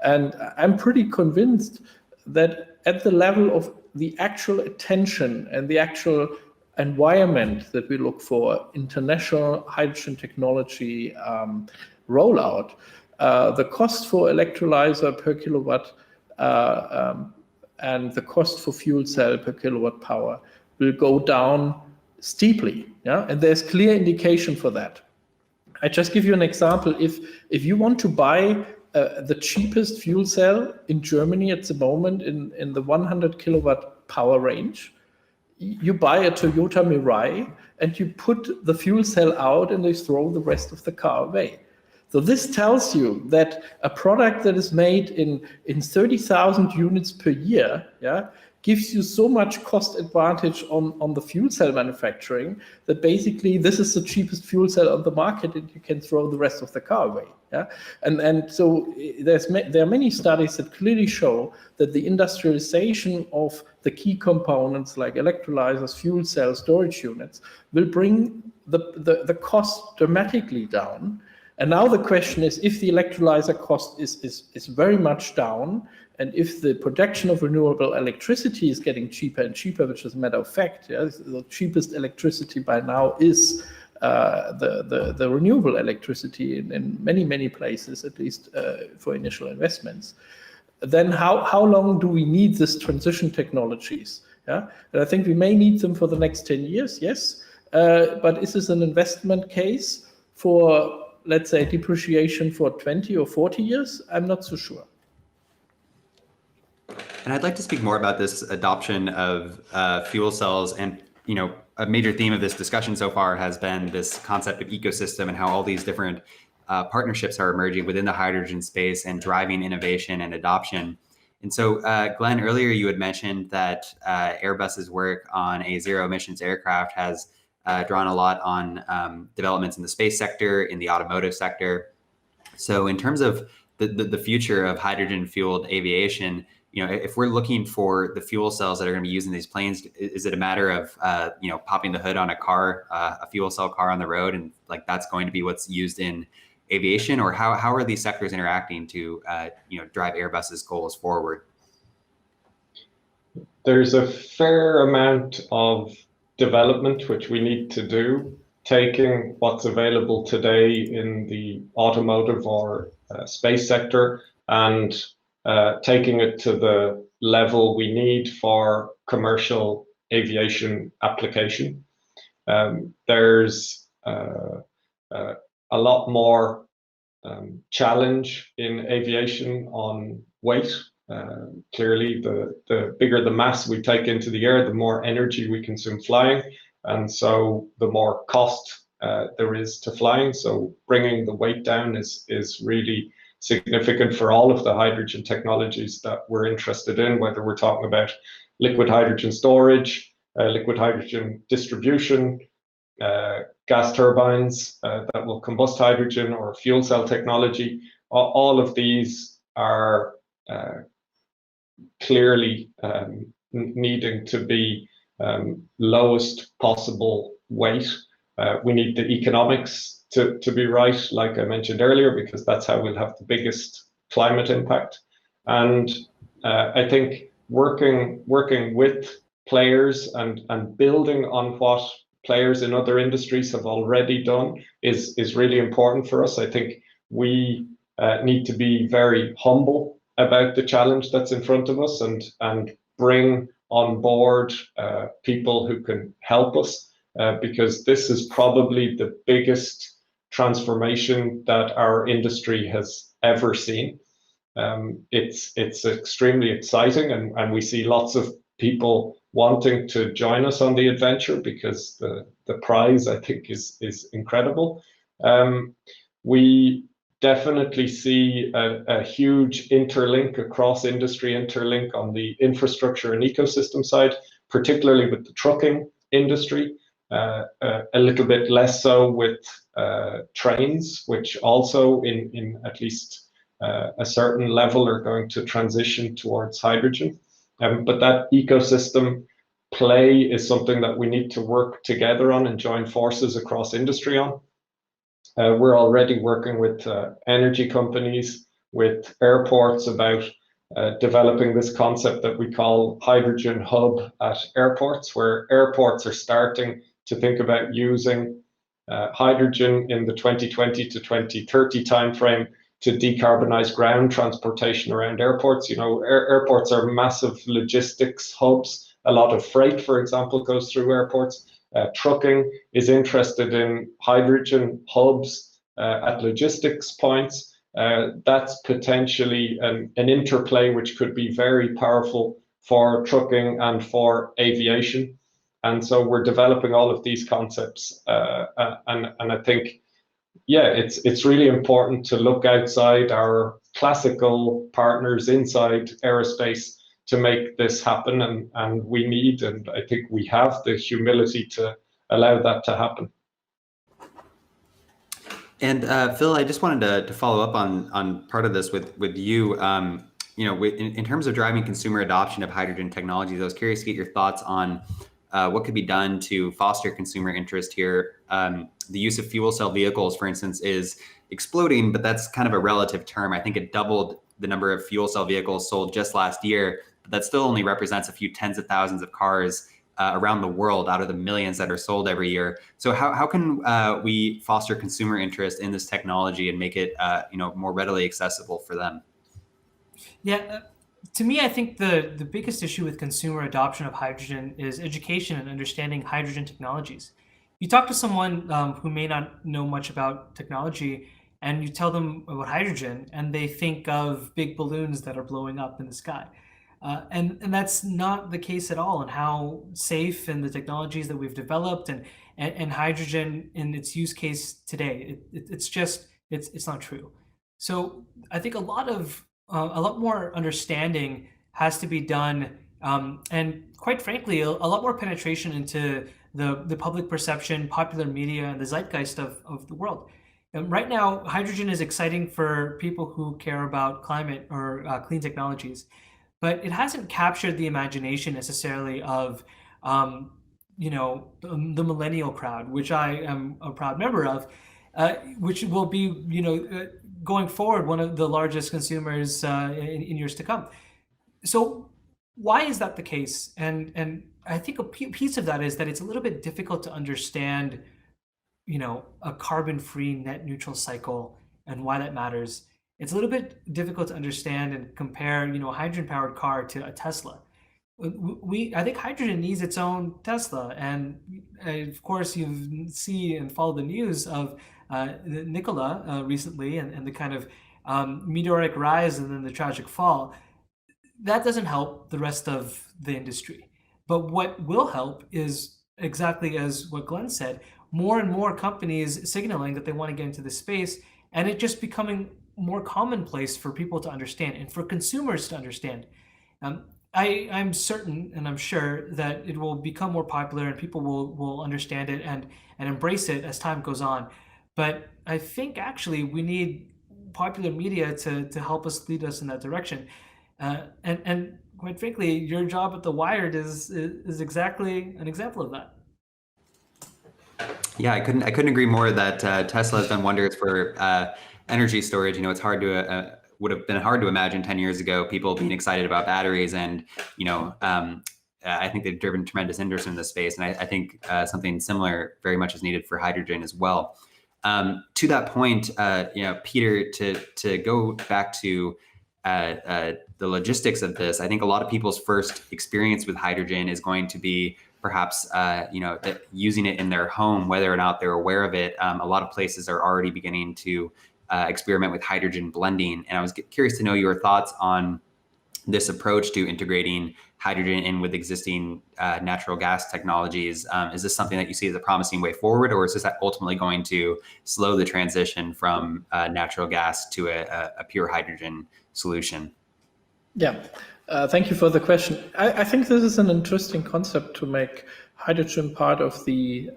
Speaker 3: And I'm pretty convinced that at the level of the actual attention and the actual environment that we look for international hydrogen technology rollout, the cost for electrolyzer per kilowatt and the cost for fuel cell per kilowatt power will go down steeply. Yeah? And there's clear indication for that. I just give you an example. If you want to buy the cheapest fuel cell in Germany at the moment in the 100 kilowatt power range, you buy a Toyota Mirai and you put the fuel cell out and they throw the rest of the car away. So this tells you that a product that is made in 30,000 units per year, yeah, gives you so much cost advantage on the fuel cell manufacturing that basically this is the cheapest fuel cell on the market and you can throw the rest of the car away. Yeah? And so there are many studies that clearly show that the industrialization of the key components like electrolyzers, fuel cells, storage units will bring the cost dramatically down. And now the question is, if the electrolyzer cost is very much down, and if the production of renewable electricity is getting cheaper and cheaper, which is a matter of fact, yeah, the cheapest electricity by now is the renewable electricity in many places, at least for initial investments. Then how long do we need these transition technologies? Yeah, and I think we may need them for the next 10 years, yes. But is this an investment case for, let's say, depreciation for 20 or 40 years? I'm not so sure.
Speaker 1: And I'd like to speak more about this adoption of fuel cells. And, a major theme of this discussion so far has been this concept of ecosystem and how all these different partnerships are emerging within the hydrogen space and driving innovation and adoption. And so, Glenn, earlier you had mentioned that Airbus's work on a zero emissions aircraft has drawn a lot on developments in the space sector, in the automotive sector. So in terms of the future of hydrogen fueled aviation, if we're looking for the fuel cells that are going to be used in these planes, is it a matter of popping the hood on a car, a fuel cell car on the road, and like that's going to be what's used in aviation, or how are these sectors interacting to drive Airbus's goals forward?
Speaker 4: There's a fair amount of development which we need to do, taking what's available today in the automotive or space sector and taking it to the level we need for commercial aviation application. There's a lot more challenge in aviation on weight. Clearly, the bigger the mass we take into the air, the more energy we consume flying, and so the more cost there is to flying. So bringing the weight down is really significant for all of the hydrogen technologies that we're interested in, whether we're talking about liquid hydrogen storage, liquid hydrogen distribution, gas turbines that will combust hydrogen, or fuel cell technology. All of these are clearly needing to be lowest possible weight. We need the economics to be right, like I mentioned earlier, because that's how we'll have the biggest climate impact. And I think working with players and building on what players in other industries have already done is really important for us. I think we need to be very humble about the challenge that's in front of us and bring on board people who can help us, because this is probably the biggest transformation that our industry has ever seen. It's extremely exciting, and we see lots of people wanting to join us on the adventure because the prize, I think, is incredible. We definitely see a huge interlink across industry, interlink on the infrastructure and ecosystem side, particularly with the trucking industry, a little bit less so with trains, which also in at least a certain level are going to transition towards hydrogen. But that ecosystem play is something that we need to work together on and join forces across industry on. We're already working with energy companies, with airports about developing this concept that we call hydrogen hub at airports, where airports are starting to think about using hydrogen in the 2020 to 2030 timeframe to decarbonize ground transportation around airports. Airports are massive logistics hubs. A lot of freight, for example, goes through airports. Trucking is interested in hydrogen hubs at logistics points. That's potentially an interplay which could be very powerful for trucking and for aviation. And so we're developing all of these concepts. And I think, yeah, it's really important to look outside our classical partners inside aerospace to make this happen, and we need, and I think we have the humility to allow that to happen.
Speaker 1: And Phil, I just wanted to follow up on part of this with you. In terms of driving consumer adoption of hydrogen technologies, I was curious to get your thoughts on what could be done to foster consumer interest here. The use of fuel cell vehicles, for instance, is exploding, but that's kind of a relative term. I think it doubled the number of fuel cell vehicles sold just last year, but that still only represents a few tens of thousands of cars around the world out of the millions that are sold every year. So how can we foster consumer interest in this technology and make it more readily accessible for them?
Speaker 2: Yeah, to me, I think the biggest issue with consumer adoption of hydrogen is education and understanding hydrogen technologies. You talk to someone who may not know much about technology, and you tell them about hydrogen, and they think of big balloons that are blowing up in the sky. And that's not the case at all, and how safe and the technologies that we've developed and hydrogen in its use case today, it's not true. So I think a lot more understanding has to be done, and quite frankly, a lot more penetration into the public perception, popular media, and the zeitgeist of the world. And right now, hydrogen is exciting for people who care about climate or clean technologies, but it hasn't captured the imagination necessarily of the millennial crowd, which I am a proud member of, which will be going forward one of the largest consumers in years to come. So why is that the case? And I think a piece of that is that it's a little bit difficult to understand a carbon-free net neutral cycle and why that matters. It's a little bit difficult to understand and compare, a hydrogen-powered car to a Tesla. I think hydrogen needs its own Tesla, and of course you see and follow the news of Nikola recently, and the kind of meteoric rise and then the tragic fall. That doesn't help the rest of the industry. But what will help is exactly as what Glenn said, more and more companies signaling that they want to get into this space, and it just becoming more commonplace for people to understand and for consumers to understand. I'm certain and I'm sure that it will become more popular and people will understand it and embrace it as time goes on. But I think actually we need popular media to help us, lead us in that direction. And quite frankly, your job at The Wired is exactly an example of that.
Speaker 1: Yeah, I couldn't agree more that Tesla has done wonders for energy storage. It's hard to would have been hard to imagine 10 years ago people being excited about batteries, and I think they've driven tremendous interest in this space, and I think something similar very much is needed for hydrogen as well. To that point, Peter, to go back to the logistics of this, I think a lot of people's first experience with hydrogen is going to be perhaps using it in their home, whether or not they're aware of it. A lot of places are already beginning to experiment with hydrogen blending. And I was curious to know your thoughts on this approach to integrating hydrogen in with existing natural gas technologies. Is this something that you see as a promising way forward, or is this ultimately going to slow the transition from natural gas to a pure hydrogen solution?
Speaker 3: Yeah, thank you for the question. I think this is an interesting concept to make hydrogen part of the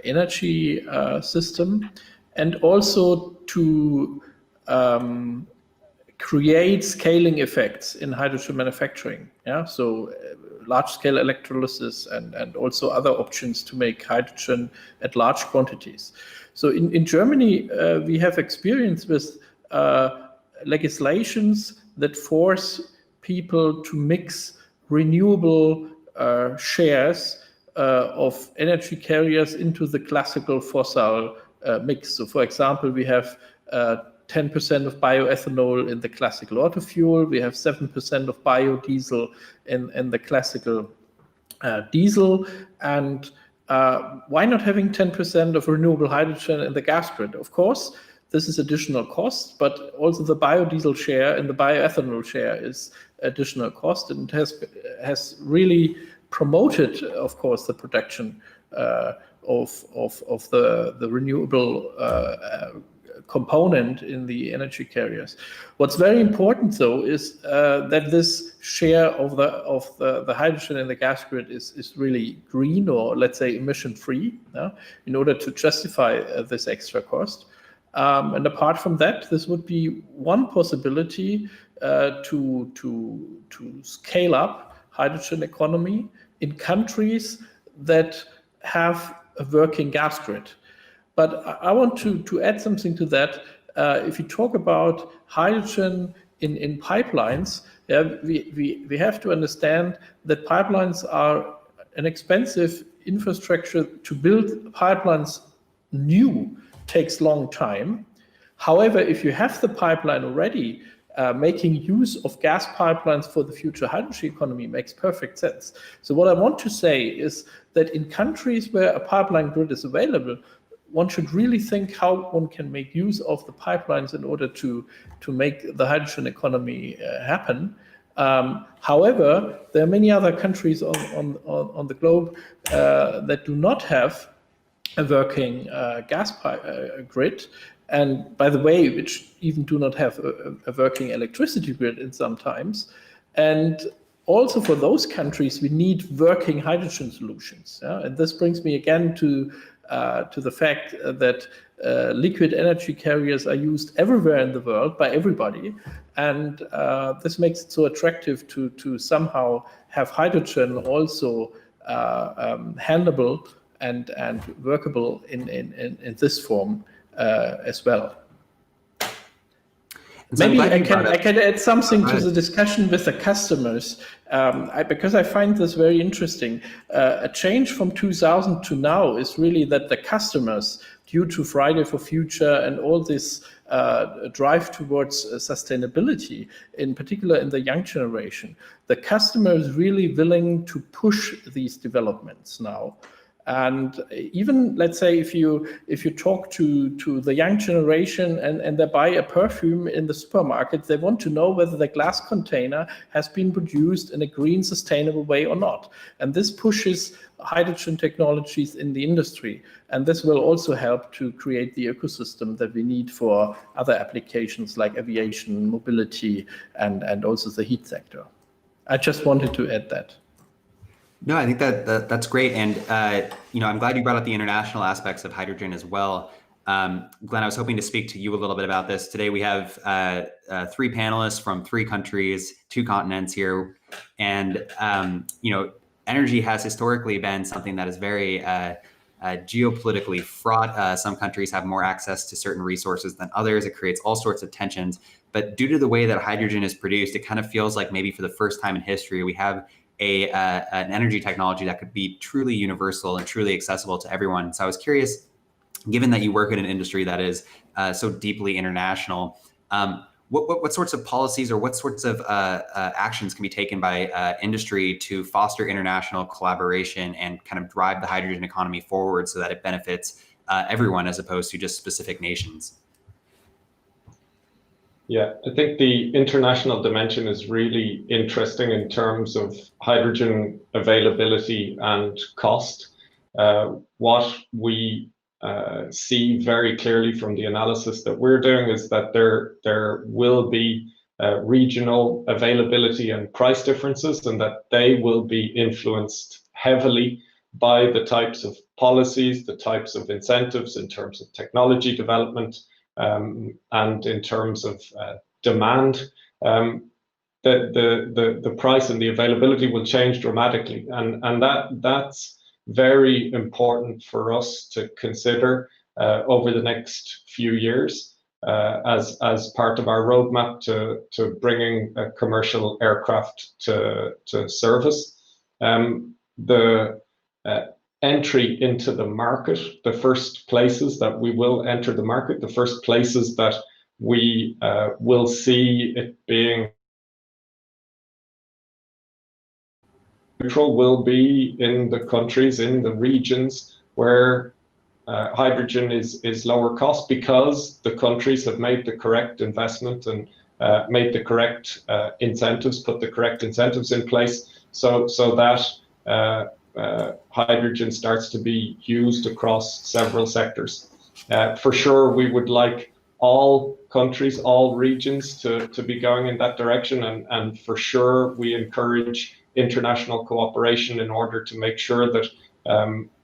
Speaker 3: energy system, and also to create scaling effects in hydrogen manufacturing. Yeah, so large-scale electrolysis and also other options to make hydrogen at large quantities. So in Germany, we have experience with legislations that force people to mix renewable shares of energy carriers into the classical fossil mix. So for example, we have 10% of bioethanol in the classical auto fuel. We have 7% of biodiesel in the classical diesel. And why not having 10% of renewable hydrogen in the gas grid? Of course, this is additional cost, but also the biodiesel share and the bioethanol share is additional cost, and has really promoted, of course, the production of the renewable component in the energy carriers. What's very important, though, is that this share of the hydrogen in the gas grid is really green, or let's say emission-free, in order to justify this extra cost. And apart from that, this would be one possibility to scale up hydrogen economy in countries that have a working gas grid. But I want to add something to that. If you talk about hydrogen in pipelines, Yeah, we have to understand that pipelines are an expensive infrastructure. To build pipelines new takes long time. However, if you have the pipeline already, making use of gas pipelines for the future hydrogen economy makes perfect sense. So what I want to say is that in countries where a pipeline grid is available, one should really think how one can make use of the pipelines in order to make the hydrogen economy happen. However, there are many other countries on the globe that do not have a working gas grid, and by the way, which even do not have a working electricity grid in some times. And also for those countries, we need working hydrogen solutions. Yeah? And this brings me again to the fact that liquid energy carriers are used everywhere in the world by everybody. And this makes it so attractive to somehow have hydrogen also handleable and workable in this form as well.
Speaker 1: So
Speaker 3: maybe I can add something to the discussion with the customers, because I find this very interesting. A change from 2000 to now is really that the customers, due to Friday for Future and all this drive towards sustainability, in particular in the young generation, the customer is really willing to push these developments now. And even, let's say, if you talk to the young generation and they buy a perfume in the supermarket, they want to know whether the glass container has been produced in a green, sustainable way or not. And this pushes hydrogen technologies in the industry. And this will also help to create the ecosystem that we need for other applications like aviation, mobility, and also the heat sector. I just wanted to add that.
Speaker 1: No, I think that's great, and I'm glad you brought up the international aspects of hydrogen as well. Glenn, I was hoping to speak to you a little bit about this. Today we have 3 panelists from 3 countries, 2 continents here, and energy has historically been something that is very geopolitically fraught. Some countries have more access to certain resources than others. It creates all sorts of tensions. But due to the way that hydrogen is produced, it kind of feels like maybe for the first time in history we have an energy technology that could be truly universal and truly accessible to everyone. So I was curious, given that you work in an industry that is so deeply international, what sorts of policies or what sorts of actions can be taken by industry to foster international collaboration and kind of drive the hydrogen economy forward so that it benefits everyone as opposed to just specific nations?
Speaker 4: Yeah, I think the international dimension is really interesting in terms of hydrogen availability and cost. What we see very clearly from the analysis that we're doing is that there will be regional availability and price differences, and that they will be influenced heavily by the types of policies, the types of incentives in terms of technology development, and in terms of demand. The price and the availability will change dramatically, and that's very important for us to consider over the next few years as part of our roadmap to bringing a commercial aircraft to service. The entry into the market, the first places that we will enter the market, the first places that we will see it being neutral will be in the countries, in the regions where hydrogen is lower cost, because the countries have made the correct investment and made the correct incentives, put the correct incentives in place, so that hydrogen starts to be used across several sectors. For sure, we would like all countries, all regions to be going in that direction, and for sure we encourage international cooperation in order to make sure that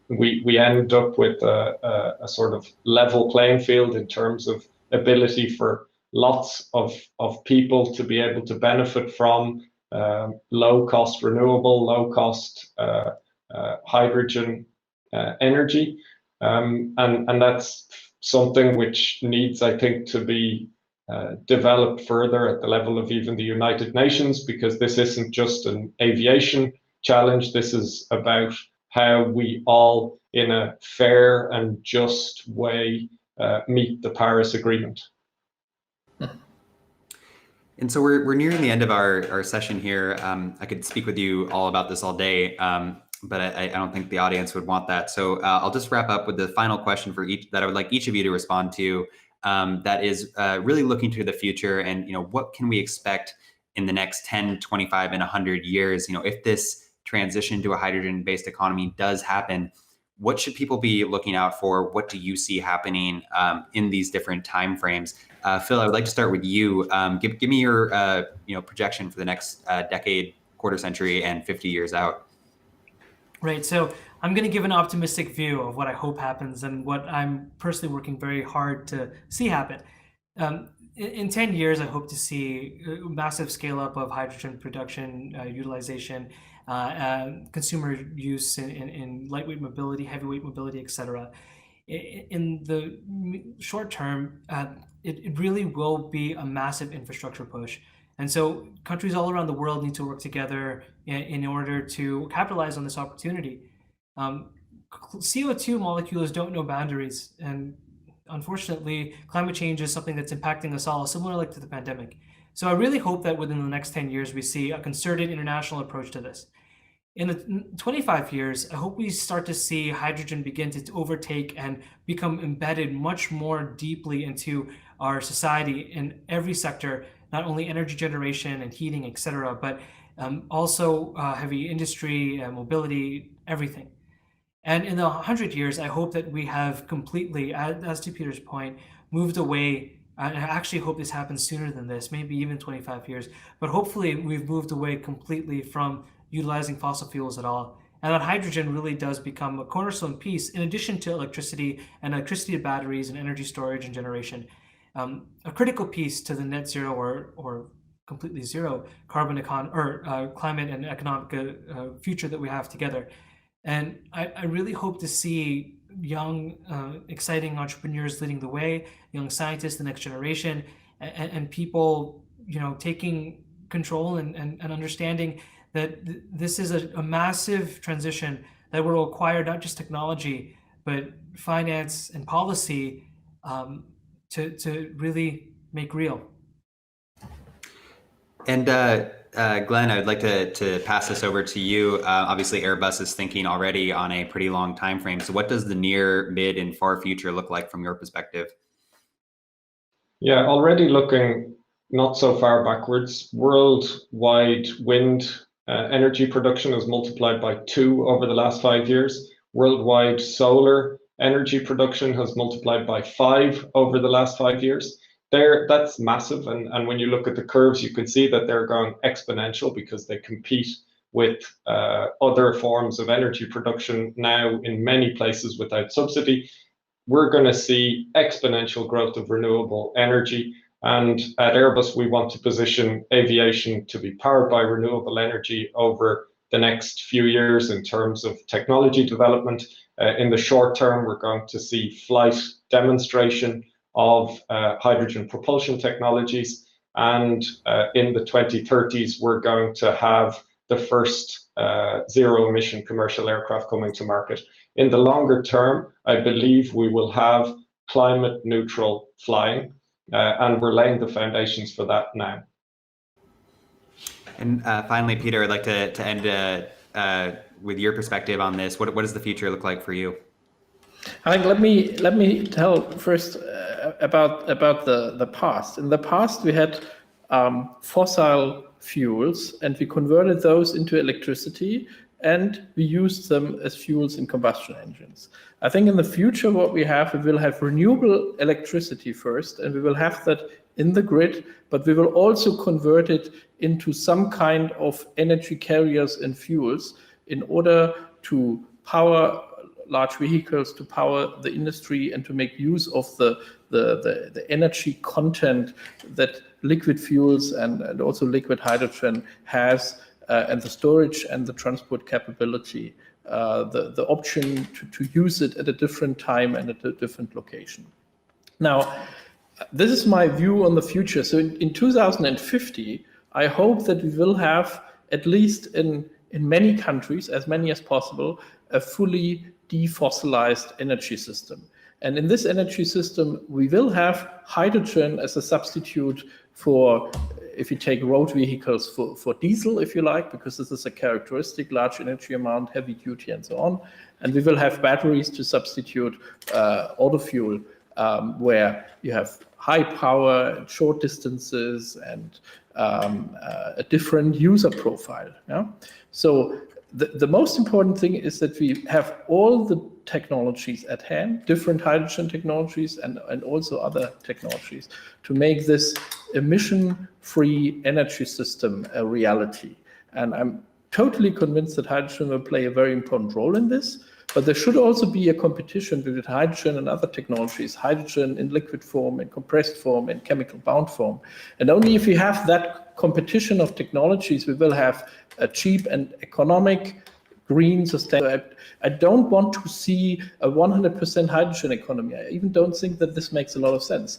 Speaker 4: we end up with a sort of level playing field in terms of ability for lots of people to be able to benefit from low-cost renewable, low-cost hydrogen energy, and that's something which needs, I think, to be developed further at the level of even the United Nations, because this isn't just an aviation challenge. This is about how we all, in a fair and just way, meet the Paris Agreement.
Speaker 1: And so we're nearing the end of our session here. I could speak with you all about this all day, but I don't think the audience would want that. So I'll just wrap up with the final question for each that I would like each of you to respond to. That is really looking to the future, and what can we expect in the next 10, 25, and 100 years? If this transition to a hydrogen-based economy does happen, what should people be looking out for? What do you see happening in these different timeframes? Phil, I would like to start with you. Give me your projection for the next decade, quarter century, and 50 years out.
Speaker 2: Right. So I'm going to give an optimistic view of what I hope happens and what I'm personally working very hard to see happen. In 10 years, I hope to see a massive scale up of hydrogen production, utilization, consumer use in lightweight mobility, heavyweight mobility, etc. In the short term, it really will be a massive infrastructure push. And so countries all around the world need to work together in order to capitalize on this opportunity. CO2 molecules don't know boundaries. And unfortunately, climate change is something that's impacting us all, similar like to the pandemic. So I really hope that within the next 10 years, we see a concerted international approach to this. In the 25 years, I hope we start to see hydrogen begin to overtake and become embedded much more deeply into our society in every sector, not only energy generation and heating, et cetera, but also heavy industry, mobility, everything. And in the 100 years, I hope that we have completely, as to Peter's point, moved away. And I actually hope this happens sooner than this, maybe even 25 years. But hopefully we've moved away completely from utilizing fossil fuels at all. And that hydrogen really does become a cornerstone piece, in addition to electricity and electricity batteries and energy storage and generation, a critical piece to the net zero or completely zero carbon climate and economic future that we have together. And I really hope to see young, exciting entrepreneurs leading the way, young scientists, the next generation, and people, taking control and understanding that this is a massive transition that will require not just technology, but finance and policy to really make real.
Speaker 1: And Glenn, I would like to pass this over to you. Obviously, Airbus is thinking already on a pretty long time frame. So what does the near, mid, and far future look like from your perspective?
Speaker 4: Yeah, already looking not so far backwards, worldwide wind energy production has multiplied by 2 over the last 5 years. Worldwide solar energy production has multiplied by 5 over the last 5 years. That's massive, and when you look at the curves, you can see that they're going exponential because they compete with other forms of energy production now in many places without subsidy. We're going to see exponential growth of renewable energy, and at Airbus we want to position aviation to be powered by renewable energy over the next few years in terms of technology development. In the short term, we're going to see flight demonstration of hydrogen propulsion technologies, and in the 2030s we're going to have the first zero emission commercial aircraft coming to market. In the longer term, I believe we will have climate neutral flying, and we're laying the foundations for that now.
Speaker 1: And finally, Peter, I'd like to end with your perspective on this. What does the future look like for you?
Speaker 3: I think let me tell first about the past. In the past, we had fossil fuels, and we converted those into electricity, and we used them as fuels in combustion engines. I think in the future, what we will have renewable electricity first, and we will have that in the grid, but we will also convert it into some kind of energy carriers and fuels in order to power large vehicles, to power the industry, and to make use of the energy content that liquid fuels and also liquid hydrogen has, and the storage and the transport capability, the option to use it at a different time and at a different location. Now, This is my view on the future. So in 2050, I hope that we will have, at least in many countries, as many as possible, a fully defossilized energy system. And in this energy system, we will have hydrogen as a substitute for, if you take road vehicles, for diesel, if you like, because this is a characteristic, large energy amount, heavy duty, and so on. And we will have batteries to substitute auto fuel, where you have high power and short distances and a different user profile. Yeah? So the most important thing is that we have all the technologies at hand, different hydrogen technologies and also other technologies, to make this emission-free energy system a reality. And I'm totally convinced that hydrogen will play a very important role in this. But there should also be a competition between hydrogen and other technologies, hydrogen in liquid form, in compressed form, in chemical bound form. And only if we have that competition of technologies, we will have a cheap and economic, green, sustainable. I don't want to see a 100% hydrogen economy. I even don't think that this makes a lot of sense.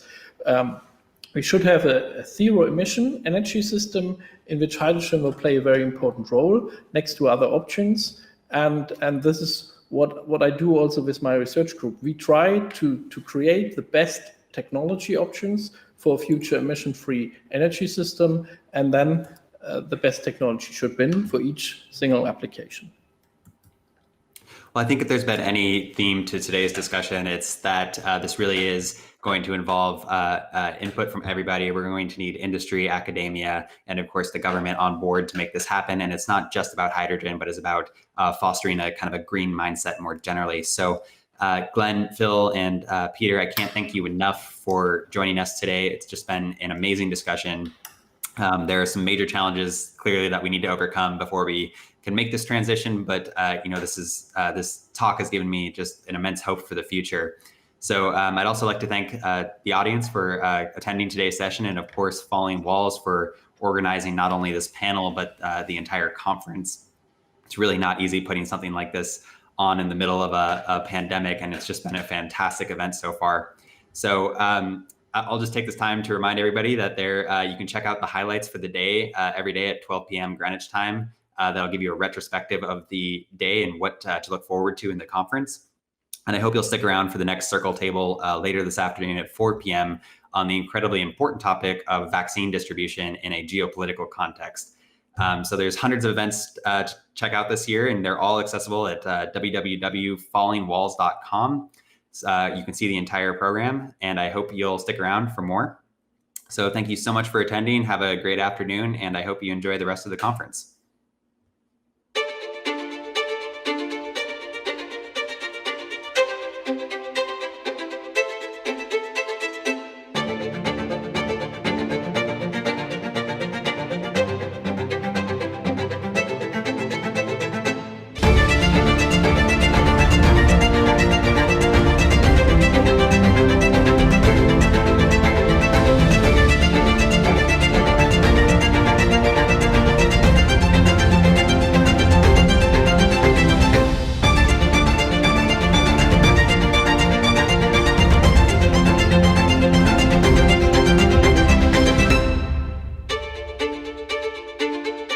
Speaker 3: We should have a zero emission energy system in which hydrogen will play a very important role next to other options. And this is what I do also with my research group. We try to create the best technology options for a future emission-free energy system, and then the best technology should win for each single application.
Speaker 1: Well, I think if there's been any theme to today's discussion, it's that this really is going to involve input from everybody. We're going to need industry, academia, and of course the government on board to make this happen. And it's not just about hydrogen, but it's about fostering a kind of a green mindset more generally. So Glenn, Phil, and Peter, I can't thank you enough for joining us today. It's just been an amazing discussion. There are some major challenges clearly that we need to overcome before we can make this transition, but this talk has given me just an immense hope for the future. So I'd also like to thank the audience for attending today's session, and of course Falling Walls for organizing not only this panel, but the entire conference. It's really not easy putting something like this on in the middle of a pandemic, and it's just been a fantastic event so far. So I'll just take this time to remind everybody that you can check out the highlights for the day every day at 12 p.m. Greenwich time. That'll give you a retrospective of the day and what to look forward to in the conference. And I hope you'll stick around for the next circle table later this afternoon at 4 p.m. on the incredibly important topic of vaccine distribution in a geopolitical context. So there's hundreds of events to check out this year, and they're all accessible at www.fallingwalls.com. You can see the entire program, and I hope you'll stick around for more. So thank you so much for attending. Have a great afternoon, and I hope you enjoy the rest of the conference.